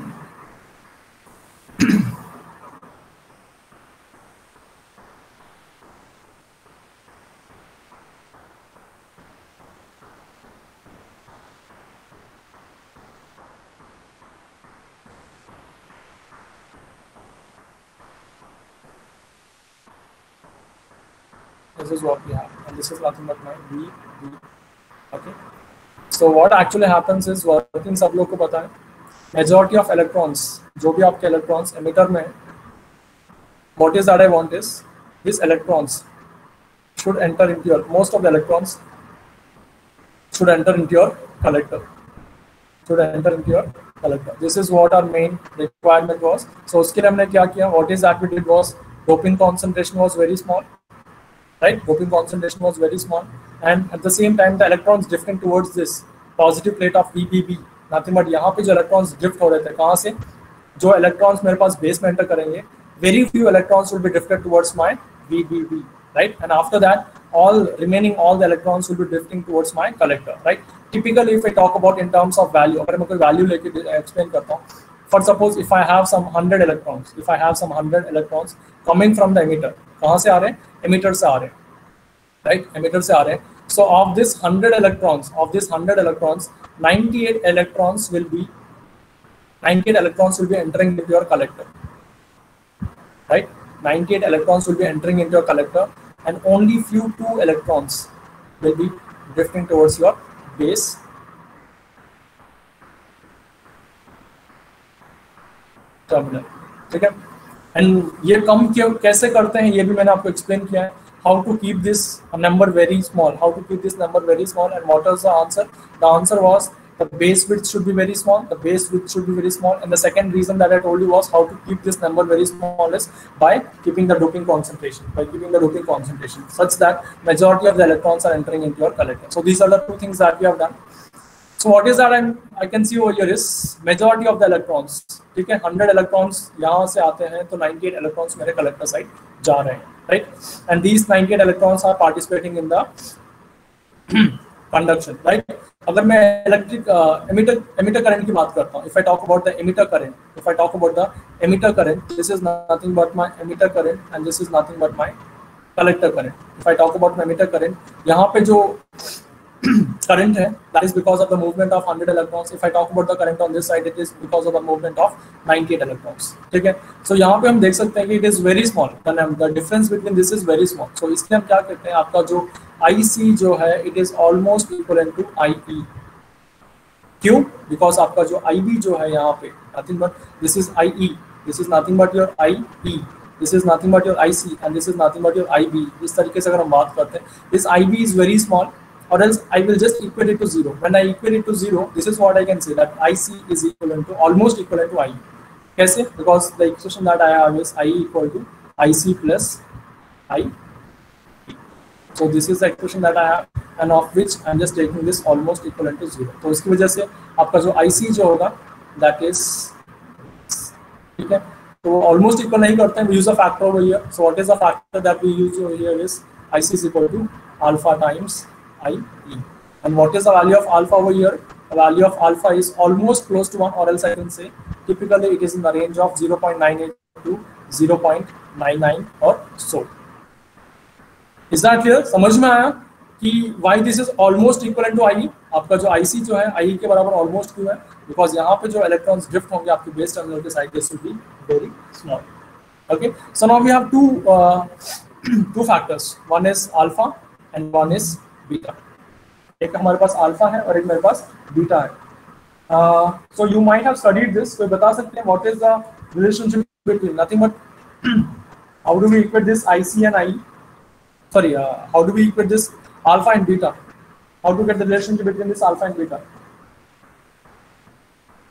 Speaker 1: this is what we have, and this is nothing but my V. Okay. So what actually happens is, working सब लोग को पता है, majority of electrons, जो भी आपके electrons emitter में, what is that I want is, these electrons should enter into your, most of the electrons should enter into your collector. This is what our main requirement was. So उसके लिए हमने क्या किया? What is that we did was, doping concentration was very small, right? Doping concentration was very small, and at the same time the electrons drifting towards this positive plate of VBB. Nothing but यहाँ पे जो electrons drift हो रहे थे, कहाँ से? जो electrons मेरे पास base में enter करेंगे, very few electrons will be drifted towards my VBB, right? And after that, all the electrons will be drifting towards my collector, right? Typically, if I talk about in terms of value, अगर मैं कोई value लेके explain करता हूँ, for suppose if I have some 100 electrons, coming from the emitter, कहाँ से आ रहे हैं? Emitter से आ रहे हैं, right? Emitter से आ रहे हैं. So of this 100 electrons, 98 electrons will be entering into your collector, right? 98 electrons will be entering into your collector, and only few 2 electrons will be drifting towards your base terminal. ठीक है? And ये कम कैसे करते हैं ये भी मैंने आपको explain किया है. How to keep this number very small? And what was the answer? The answer was the base width should be very small. And the second reason that I told you was how to keep this number very small is by keeping the doping concentration. Such that majority of the electrons are entering into your collector. So these are the 2 things that we have done. So what is that I can see over here is majority of the electrons. ठीक है, 100 electrons यहाँ से आते हैं, तो 98 electrons मेरे collector side जा रहे हैं, right? And these 98 electrons are participating in the conduction, right? अगर मैं electric emitter current की बात करता हूँ, if I talk about the emitter current, this is nothing but my emitter current, and this is nothing but my collector current. If I talk about my emitter current, यहाँ पे जो current है, that is because of the movement of 100 electrons. If I talk about the current on this side, it is because of the movement of 98 electrons. ठीक है, so यहाँ पे हम देख सकते हैं कि it is very small, the difference between this is very small. So इसलिए हम क्या कहते हैं, आपका जो IC जो है it is almost equivalent to IE. क्यों? Because आपका जो IB जो है यहाँ पे nothing but this is IE, this is nothing but your IE, this is nothing but your IC, and this is nothing but your IB. इस तरीके से अगर हम बात करते हैं, this IB is very small, or else I will just equate it to 0. When I equate it to 0, this is what I can say, that IC is equivalent to, almost equivalent to IE. कैसे? Because the equation that I have is IE equal to IC plus IE. So this is the equation that I have, and of which I am just taking this almost equivalent to 0. तो इसकी वजह से आपका जो IC जो होगा, that is, ठीक है, तो almost equal नहीं करते हैं, we use a factor over here. So what is the factor that we use over here is IC is equal to alpha times IE. And what is the value of alpha over here? The value of alpha is almost close to 1, or else I can say typically it is in the range of 0.98 to 0.99 or so. Is that clear? समझ में आया कि why this is almost equivalent to IE? आपका जो IC जो है IE के बराबर almost क्यों है? Because यहाँ पे जो electrons drift होंगे आपके base terminal के side, this will be very small. Okay. So now we have two factors. One is alpha and one is beta. एक हमारे पास अल्फा है और एक मेरे पास बीटा है. So you might have studied this. तो बता सकते हैं what is the relationship between, nothing but how do we equate this IC and IE? Sorry, how do we equate this alpha and beta? How to get the relationship between this alpha and beta?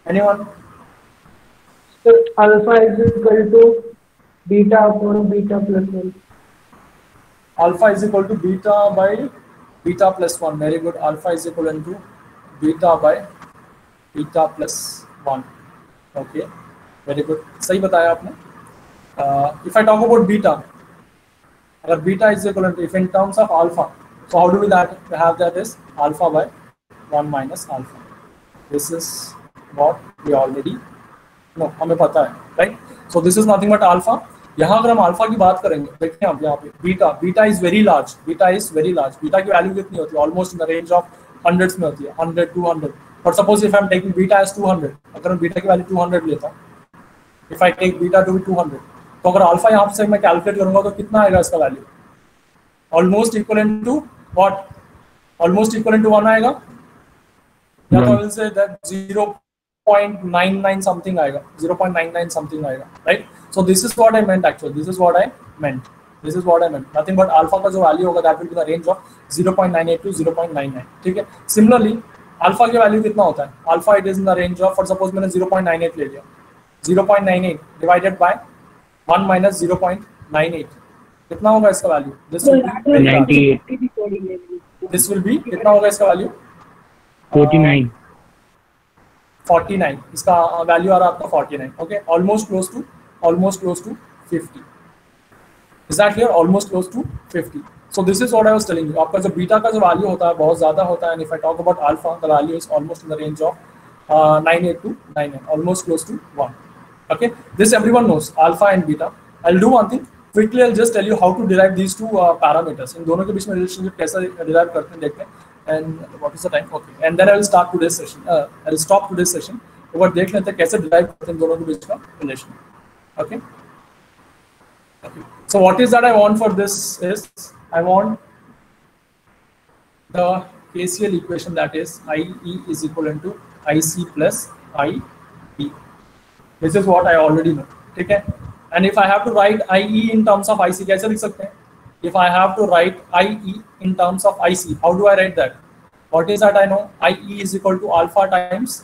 Speaker 1: Anyone?
Speaker 4: So alpha is equal to beta upon beta plus 1.
Speaker 1: Alpha is equal to beta by beta plus 1. Very good. Alpha is equivalent to beta by beta plus 1. Okay, very good. सही बताया आपने. If I talk about beta, अगर beta is equivalent to, if in terms of alpha, so how do we have that is alpha by 1 minus alpha. This is what we already know, हमें पता है, right? So this is nothing but alpha. यहाँ अगर हम alpha की बात करेंगे, देखते हैं आप यहाँ पे beta is very large. Beta की वैल्यू कितनी होती है? Almost in the range of hundreds में होती है, 100 200. But suppose if I am taking beta as 200, अगर मैं बीटा की वैल्यू 200 लेता हूँ, if I take beta to be 200, तो अगर अल्फा यहाँ से मैं कैलकुलेट करूंगा तो कितना आएगा इसका value? Almost equivalent to what? Almost equivalent to 1 आएगा, या तो विल से दैट 0.99 something आएगा, 0.99 something आएगा, right? So this is what I meant actually. This is what I meant. Nothing but alpha का जो वैल्यू होगा that will be the range of 0.98 to 0.99. ठीक है. Similarly, alpha की value कितना होता है? Alpha it is in the range of, for suppose मैंने 0.98 ले लिया, 0.98 divided by 1 minus 0.98, कितना होगा इसका value? This will be 98. This will be कितना होगा इसका वैल्यू? 49. इसका वैल्यू आ रहा है आपका 49. Okay, almost close to 50. Is that clear? Almost close to 50. So this is what I was telling you. आपका जो बीटा का जो वैल्यू होता है बहुत ज्यादा होता है, and if I talk about alpha, the value is almost in the range of 98 to 99, almost close to 1. Okay, this everyone knows, alpha and beta. I'll do one thing quickly. I'll just tell you how to derive these two parameters. इन दोनों के बीच में relationship कैसे derive करते हैं देखते हैं. And what is the time? Okay, and then I will start today's session. I'll stop today's session. तो वो देख लेते हैं कैसे derive करते हैं दोनों के बीच का relation. Okay. So what is that I want for this is, I want the KCL equation, that is IE is equivalent to IC plus IB. This is what I already know. ठीक है. And if I have to write IE in terms of IC, कैसे लिख सकते हैं? If I have to write IE in terms of IC, how do I write that? What is that I know? IE is equal to alpha times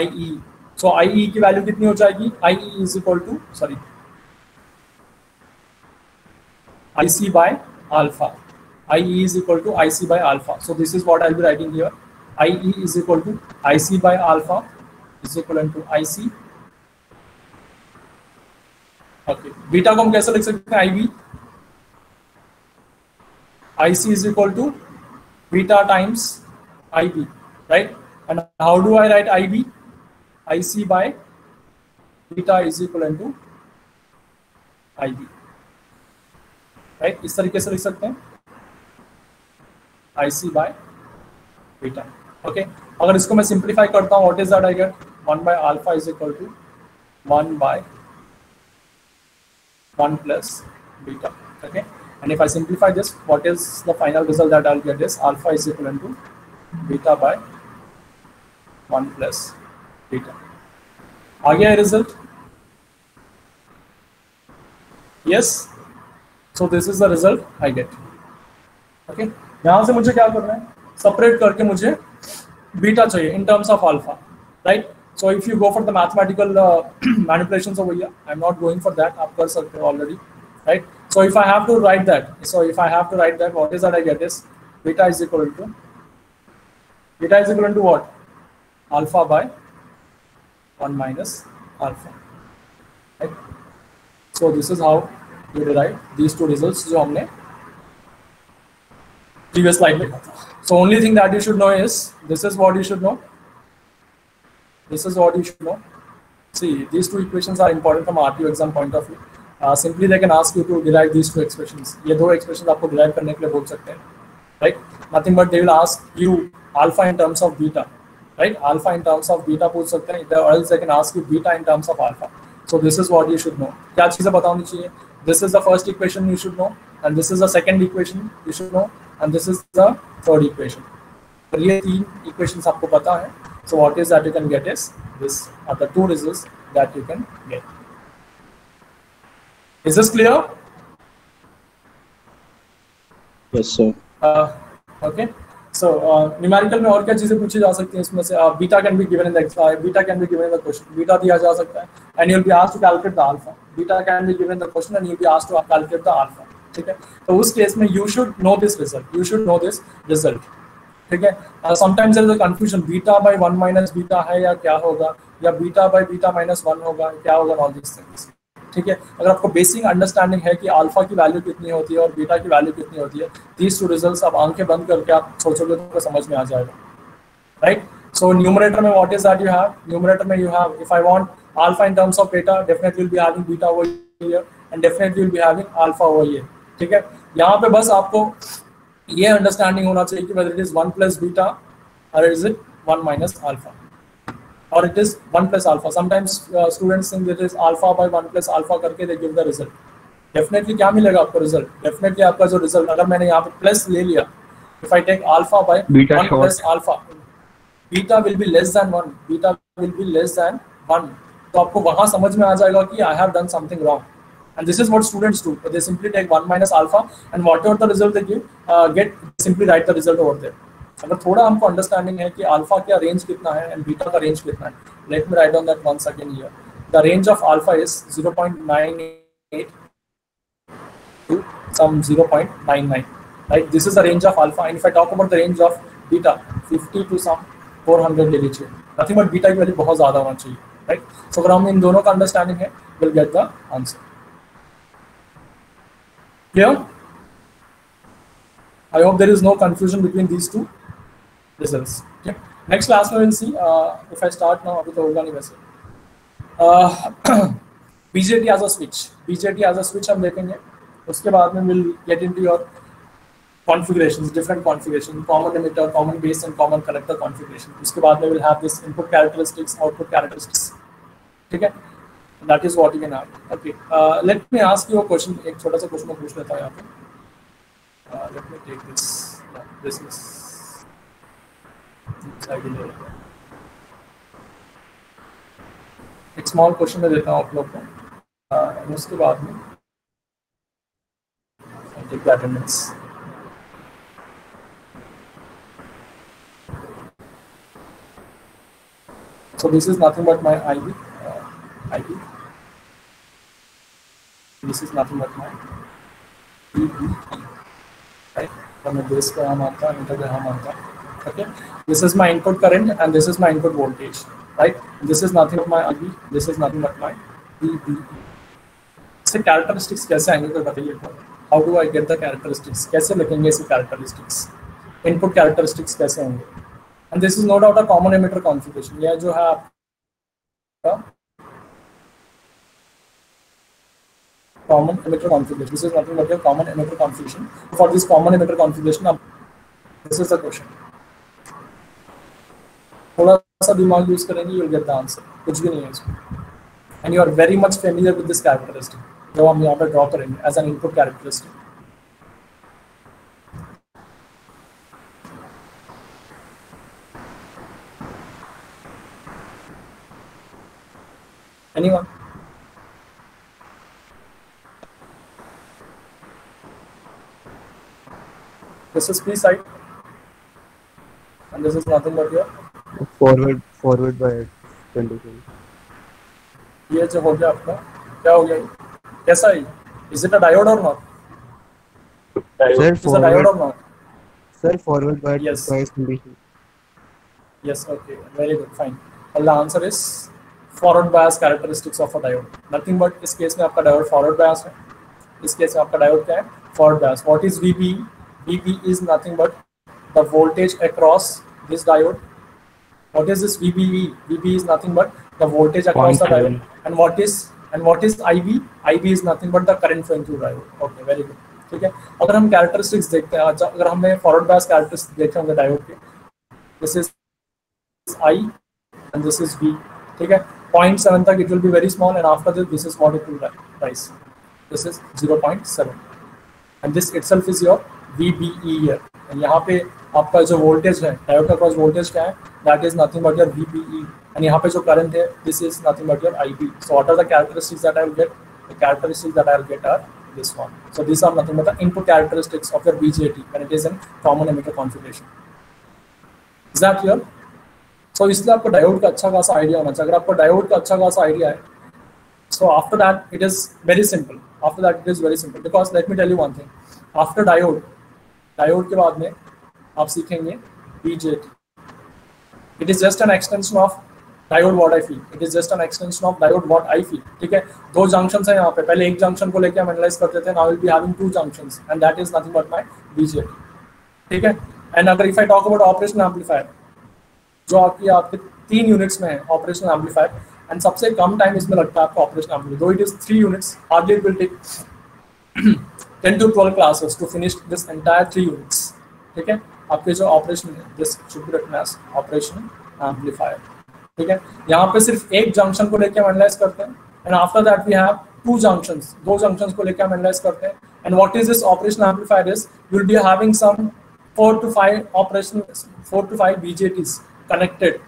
Speaker 1: IE. So IE की value कितनी हो जाएगी? IE is equal to, sorry, IC by alpha. IE is equal to IC by alpha. So this is what I'll be writing here. IE is equal to IC by alpha is equivalent to IC. Okay. Beta को हम कैसे लिख सकते हैं? IB. IC is equal to beta times IB, right? And how do I write IB? IC by beta is equivalent to IB. Right? इस तरीके से लिख सकते हैं, IC by बीटा। ओके, अगर इसको मैं सिंप्लीफाई करता हूँ, what is that I get 1 by alpha is equal to 1 by 1 plus beta. Okay, and if I simplify this, what is the final result that I'll get is alpha is equal to beta by 1 plus beta. आ गया result? Yes, so this is the result I get. Okay, यहाँ से मुझे क्या करना है, separate करके मुझे beta चाहिए in terms of alpha, right? So if you go for the mathematical manipulations over here, I'm not going for that. आप कर सकते हो already, right? So if I have to write that, what is that I get is beta is equal to what? Alpha by 1 minus alpha, right? So this is how you derive these two results जो हमने previous slide में था. So only thing that you should know is this is what you should know. See, these two equations are important from RTO exam point of view. Simply they can ask you to derive these two expressions. ये दो expressions आपको derive करने के लिए बोल सकते हैं, right? Nothing but they will ask you alpha in terms of beta, right? Alpha in terms of beta पूछ सकते हैं, or else they can ask you beta in terms of alpha. So this is what you should know. क्या चीज़ें बतानी चाहिए? This is the first equation you should know, and this is the second equation you should know, and this is the third equation. तो ये तीन equations आपको पता है. So what is that you can get is this are the two results that you can get. Is this clear?
Speaker 3: Yes, sir.
Speaker 1: Okay. So numerical में और क्या चीजें पूछी जा सकती हैं इसमें से? Beta can be given in the beta can be given in the question. Beta दिया जा सकता है, and you'll be asked to calculate the alpha. Beta can be given in the question, and you'll be asked to calculate the alpha. ठीक है, तो उस case में you should know this result. ठीक है, sometimes there is a confusion, beta by 1 minus beta है या क्या होगा, या बीटा बाय बीटा माइनस 1 होगा, क्या होगा, ऑल दिस थिंग्स. ठीक है, अगर आपको बेसिक अंडरस्टैंडिंग है कि अल्फा की वैल्यू कितनी होती है और बीटा की वैल्यू कितनी होती है, दीज टू रिजल्ट्स आप आंखें बंद करके आप सोचोगे तो समझ में आ जाएगा, राइट? सो न्यूमरेटर में what is that you have? Numerator में you have, if I want alpha in terms of beta, definitely will be having beta over here and definitely will be having alpha over here. ठीक है, यहाँ पे बस आपको ये understanding होना चाहिए कि whether it is 1 plus beta or is it 1 minus alpha or it is 1 plus alpha. Sometimes students think that it is alpha by 1 plus alpha करके they give the result. Definitely क्या मिलेगा आपको result? Definitely आपका जो result, अगर मैंने यहाँ पे प्लस ले लिया, if I take alpha by 1 plus alpha, beta will be less than 1, beta will be less than 1, तो आपको वहाँ समझ में आ जाएगा कि I have done something wrong. And this is what students do. They simply take 1 minus alpha and whatever the result they give, simply write the result over there. अगर थोड़ा हमको अंडरस्टैंडिंग है कि अल्फा का रेंज कितना है and beta का range कितना है, let me write down that once again here. The range of alpha is 0.98 to some 0.99, right? This is the range of alpha, and if I talk about the range of beta, 50 to some 400 ले लीजिए. Nothing but beta की value बहुत ज़्यादा होना चाहिए, right? So अगर हम इन दोनों का अंडरस्टैंडिंग है, we'll get the answer. Clear? I hope there is no confusion between these two results. Okay. Next class में we'll see. If I start now, अभी तो होगा नहीं वैसे. BJT as a switch. BJT as a switch हम देखेंगे. उसके बाद में we'll get into your configurations, different configurations, common emitter, common base, and common collector configuration. उसके बाद में we'll have this input characteristics, output characteristics. ठीक है? That is what you can have. Okay. Let me ask you a question. एक छोटा सा question पूछ लेता हूँ यहाँ पे. Let me take this. This is. एक small question मैं देता हूँ आप लोग को. उसके बाद में take the attendance. So this is nothing but my IB. This is nothing but my EB, right? From the base पे हम आता है, मीटर पे हम आता है. Okay. This is my input current and this is my input voltage, right? This is nothing but my IB. This is nothing but my EB. इससे characteristics कैसे आएंगे तो बताइए. How do I get the characteristics? कैसे लिखेंगे इसे characteristics? Input characteristics कैसे होंगे? And this is no doubt a common emitter configuration. यह जो है आपका common emitter configuration. This is nothing but your common emitter configuration. For this common emitter configuration, this is the question. थोड़ा सा दिमाग use करेंगे, you will get the answer, कुछ भी नहीं है इसमें। And you are very much familiar with this characteristic जो हम यहाँ पे ड्रॉ करेंगे as an input characteristic. Anyone? This is P side, and this is nothing but your
Speaker 2: forward bias condition.
Speaker 1: ये जो हो गया आपका, क्या हो गया ये? कैसा है? Is it a diode or not?
Speaker 2: Sir,
Speaker 1: Is it a diode or not?
Speaker 2: Sir, forward bias
Speaker 1: Yes.
Speaker 2: condition.
Speaker 1: Yes. Okay. Very good. Fine. Well, the answer is forward bias characteristics of a diode. Nothing but इस case में आपका diode forward bias है. इस case में आपका diode क्या है? Forward bias. What is VBE? VBE is nothing but the voltage across this diode. What is this VBE? VBE is nothing but the voltage across the diode. And what is IB? IB is nothing but the current flowing through diode. Okay, very good. ठीक है. अगर हम characteristics देखते हैं, अगर हमने forward bias characteristics देखे होंगे diode के, this is I and this is V. ठीक है. 0.7 तक it will be very small, and after this is what it will rise. This is 0.7, and this itself is your VBE here. And यहाँ पे आपका जो voltage है, diode का cross voltage क्या है? That is nothing but your VBE. And यहाँ पे जो करंट है, this is nothing but your IB. So what are the characteristics that I will get? The characteristics that I will get are this one. So these are nothing but the input characteristics of your BJT when it is in common emitter configuration. Is that clear? So इसलिए आपको diode का अच्छा खासा idea होना चाहिए. अगर आपको diode का अच्छा खासा आइडिया है, so after that it is very simple. After that it is very simple because let me tell you one thing. After diode के बाद में आप सीखेंगे BJT. It is just an extension of diode what I feel. It is just an extension of diode what I feel. ठीक है. दो junctions हैं यहाँ पे. पहले एक जंक्शन को लेके हम एनालाइज करते थे. Now I will be having two junctions and that is nothing but my BJT. ठीक है. And अगर if I talk about operational amplifier, जो आपके 3 यूनिट्स में है ऑपरेशनल एम्पलीफायर, एंड सबसे कम टाइम इसमें लगता है आपका operational amplifier. Though it is 3 units, hardly it will take 10 to 12 classes to finish this entire 3 units. ठीक है. आपके जो ऑपरेशन है, this should be written as operational amplifier. ठीक है. यहाँ पे सिर्फ एक जंक्शन को लेकर हम एनालाइज करते हैं, and after that we have two junctions को लेकर हम एनालाइज करते हैं. And what is this operational amplifier is, you will be having some 4 to 5 BJTs connected,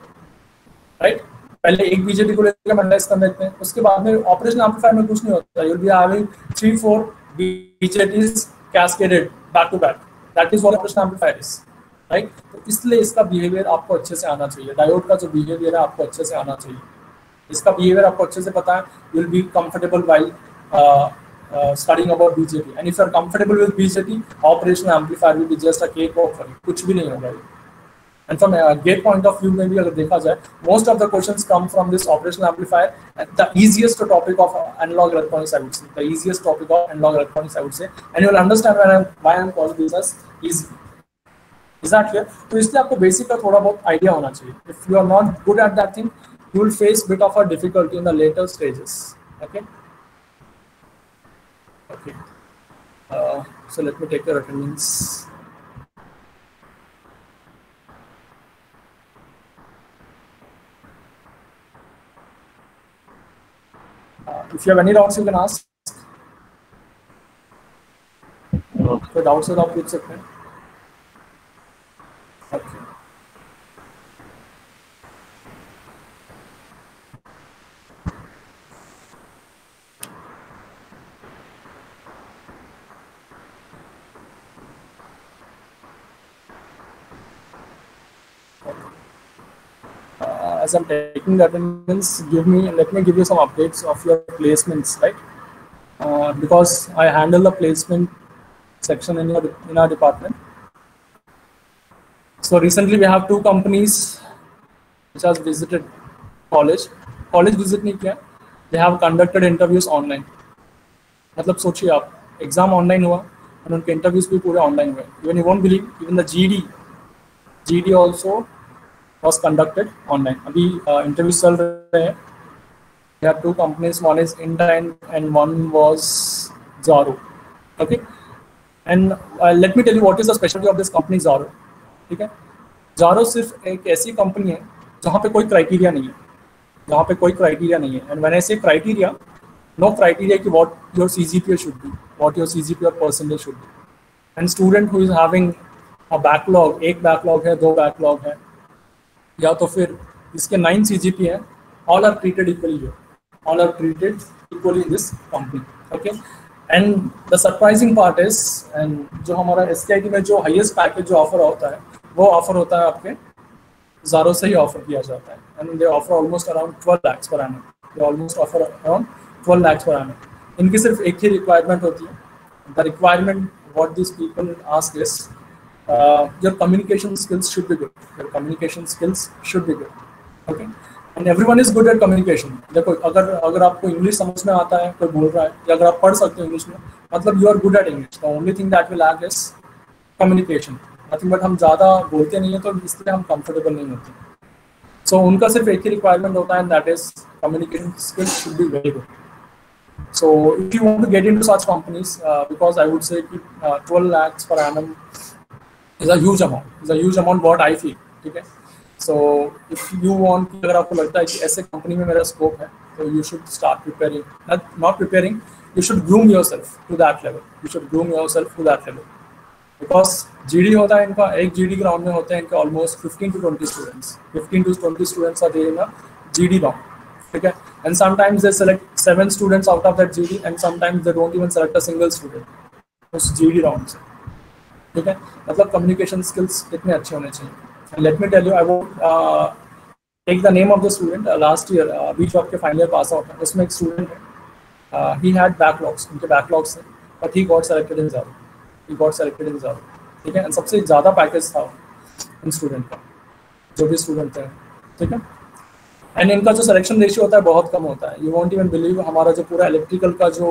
Speaker 1: right? पहले एक BJT को लेकर एनालाइज कर लेते हैं, उसके बाद में ऑपरेशनल एम्पलीफायर में कुछ नहीं होता. You will be having 3-4 BJTs cascaded back to back. That is what operational amplifier is, right? तो इसलिए इसका बिहेवियर आपको अच्छे से आना चाहिए. डायोड का जो बिहेवियर है आपको अच्छे से आना चाहिए. इसका बिहेवियर आपको अच्छे से पता है, you will be comfortable while studying about BJT. And if you are comfortable with BJT, operational amplifier will be just a cakewalk for you. कुछ भी नहीं होगा. And from a gate point of view में भी अगर देखा जाए, most of the questions come from this operational amplifier. The easiest topic of analog electronics, I would say. The easiest topic of analog electronics, I would say. And you will understand why I'm calling this as easy. Is that clear? तो इसलिए आपको basic का थोड़ा बहुत idea होना चाहिए. If you are not good at that thing, you will face bit of a difficulty in the later stages. Okay. Okay. So let me take your attendance. If you have any doubts, you can ask. तो doubts है तो आप पूछ सकते हैं. Okay. As I'm taking the attendance, let me give you some updates of your placements, right? Because I handle the placement section in our department. So recently we have 2 companies which has visited college visit नहीं किया, they have conducted interviews online. मतलब सोचिए आप, exam online हुआ और उनके interviews भी पूरे ऑनलाइन हुए. Even you won't believe, even the GD also was conducted online. अभी interviews चल रहे हैं. There are 2 companies, one is Intel and one was Zaro. Okay, and let me tell you what is the specialty of this company Zaro. ठीक है. Zaro सिर्फ एक ऐसी company है जहाँ पे कोई क्राइटेरिया नहीं है, जहाँ पे कोई क्राइटेरिया नहीं है. एंड व्हेन आई से क्राइटेरिया, नो क्राइटेरिया कि what your CGPA should be, what your CGPA और percentage should be. And student who is having a backlog, एक बैकलॉग है, 2 बैकलॉग है, या तो फिर इसके 9 CGPA है, all are treated equally here, all are treated equally in this company. Okay. And the surprising part is, and जो हमारा SKIT में जो हाईएस्ट पैकेज जो ऑफर होता है, वो ऑफर होता है आपके ज़ारो से ही ऑफर किया जाता है. And they offer almost around 12 lakhs per annum. They almost offer around 12 lakhs per annum. इनकी सिर्फ एक ही रिक्वायरमेंट होती है. The requirement what this people ask is your communication skills should be good, your communication skills should be good. Okay. And everyone is good at communication. देखो, अगर आपको English समझ में आता है, कोई बोल रहा है, या अगर आप पढ़ सकते हो इंग्लिश में, मतलब you are good at English. The only thing that will lack is communication. Nothing but हम ज़्यादा बोलते नहीं है, तो इसलिए हम कंफर्टेबल नहीं होते. सो उनका सिर्फ एक ही रिक्वायरमेंट होता है, and that is communication skills should be very good. So if you want to get into such companies, because I would say 12 lakhs per annum is a huge amount. Is a huge amount what I feel. ठीक है. So if you want, अगर आपको लगता है कि ऐसे company में मेरा स्कोप है, तो you should start preparing. Not preparing. You should groom yourself to that level. You should groom yourself to that level. Because GD होता है इनका, एक GD ग्राउंड में होते हैं इनके almost 15 to 20 students. 15 to 20 students are there in a GD round. ठीक है. And sometimes they select 7 students out of that GD, and sometimes they don't even select a single student उस GD round से. ठीक है. मतलब communication skills कितने अच्छे होने चाहिए. And let me tell you, I won't take the name of the student. Last year beach job के फाइनल ईयर पास आउट है, उसमें एक स्टूडेंट है, he had backlogs, उनके backlogs थे, but he got selected in Zaro. He got selected in Zaro. ठीक है. And सबसे ज़्यादा पैकेज था इन स्टूडेंट का, जो भी स्टूडेंट थे. ठीक है. एंड इनका जो सिलेक्शन रेशियो होता है बहुत कम होता है. यू वॉन्ट इवन बिलीव, हमारा जो पूरा इलेक्ट्रिकल का जो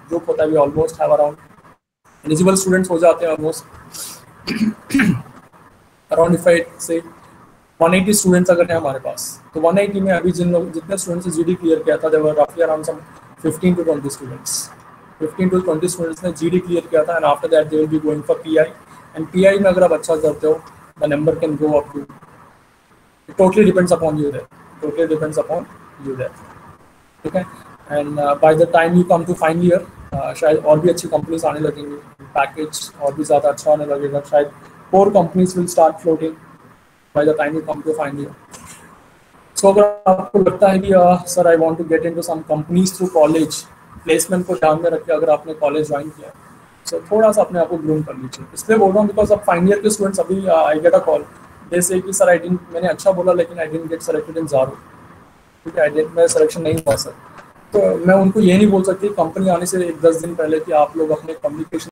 Speaker 1: ग्रुप होता है, we almost have around eligible students हो जाते हैं ऑलमोस्ट अराउंड, इफ आई से 180 स्टूडेंट्स अगर हैं हमारे पास, तो 180 में अभी जितने स्टूडेंट्स ने GD क्लियर किया था, देवर रफली around some 15 to 20 students. 15 to 20 students ने GD क्लियर किया था. And after that they will be going for PI. And PI में अगर आप अच्छा करते हो, the number can go up to, it totally depends upon you there. Totally depends upon you there. ठीक है. And by the time you come to final year, शायद और भी अच्छी कंपनीज आने लगेंगी, पैकेज और भी ज़्यादा अच्छा होने लगेगा. शायद 4 companies will start floating by the time you come to final year. So अगर आपको लगता है कि sir I want to get into some companies through college, placement को ध्यान में रख के अगर आपने कॉलेज ज्वाइन किया, so थोड़ा सा अपने आप को ग्रूम कर लीजिए. इसलिए बोल रहा हूँ बिकॉज अब फाइनल ईयर के स्टूडेंट्स, अभी आई गेट अ कॉल, जैसे कि सर मैंने अच्छा बोला लेकिन I didn't get selected in ज़ारो. ठीक है. मेरा सिलेक्शन नहीं हुआ सर. तो मैं उनको ये नहीं बोल सकती कंपनी आने से 10 दिन पहले कि आप लोग अपने कम्युनिकेशन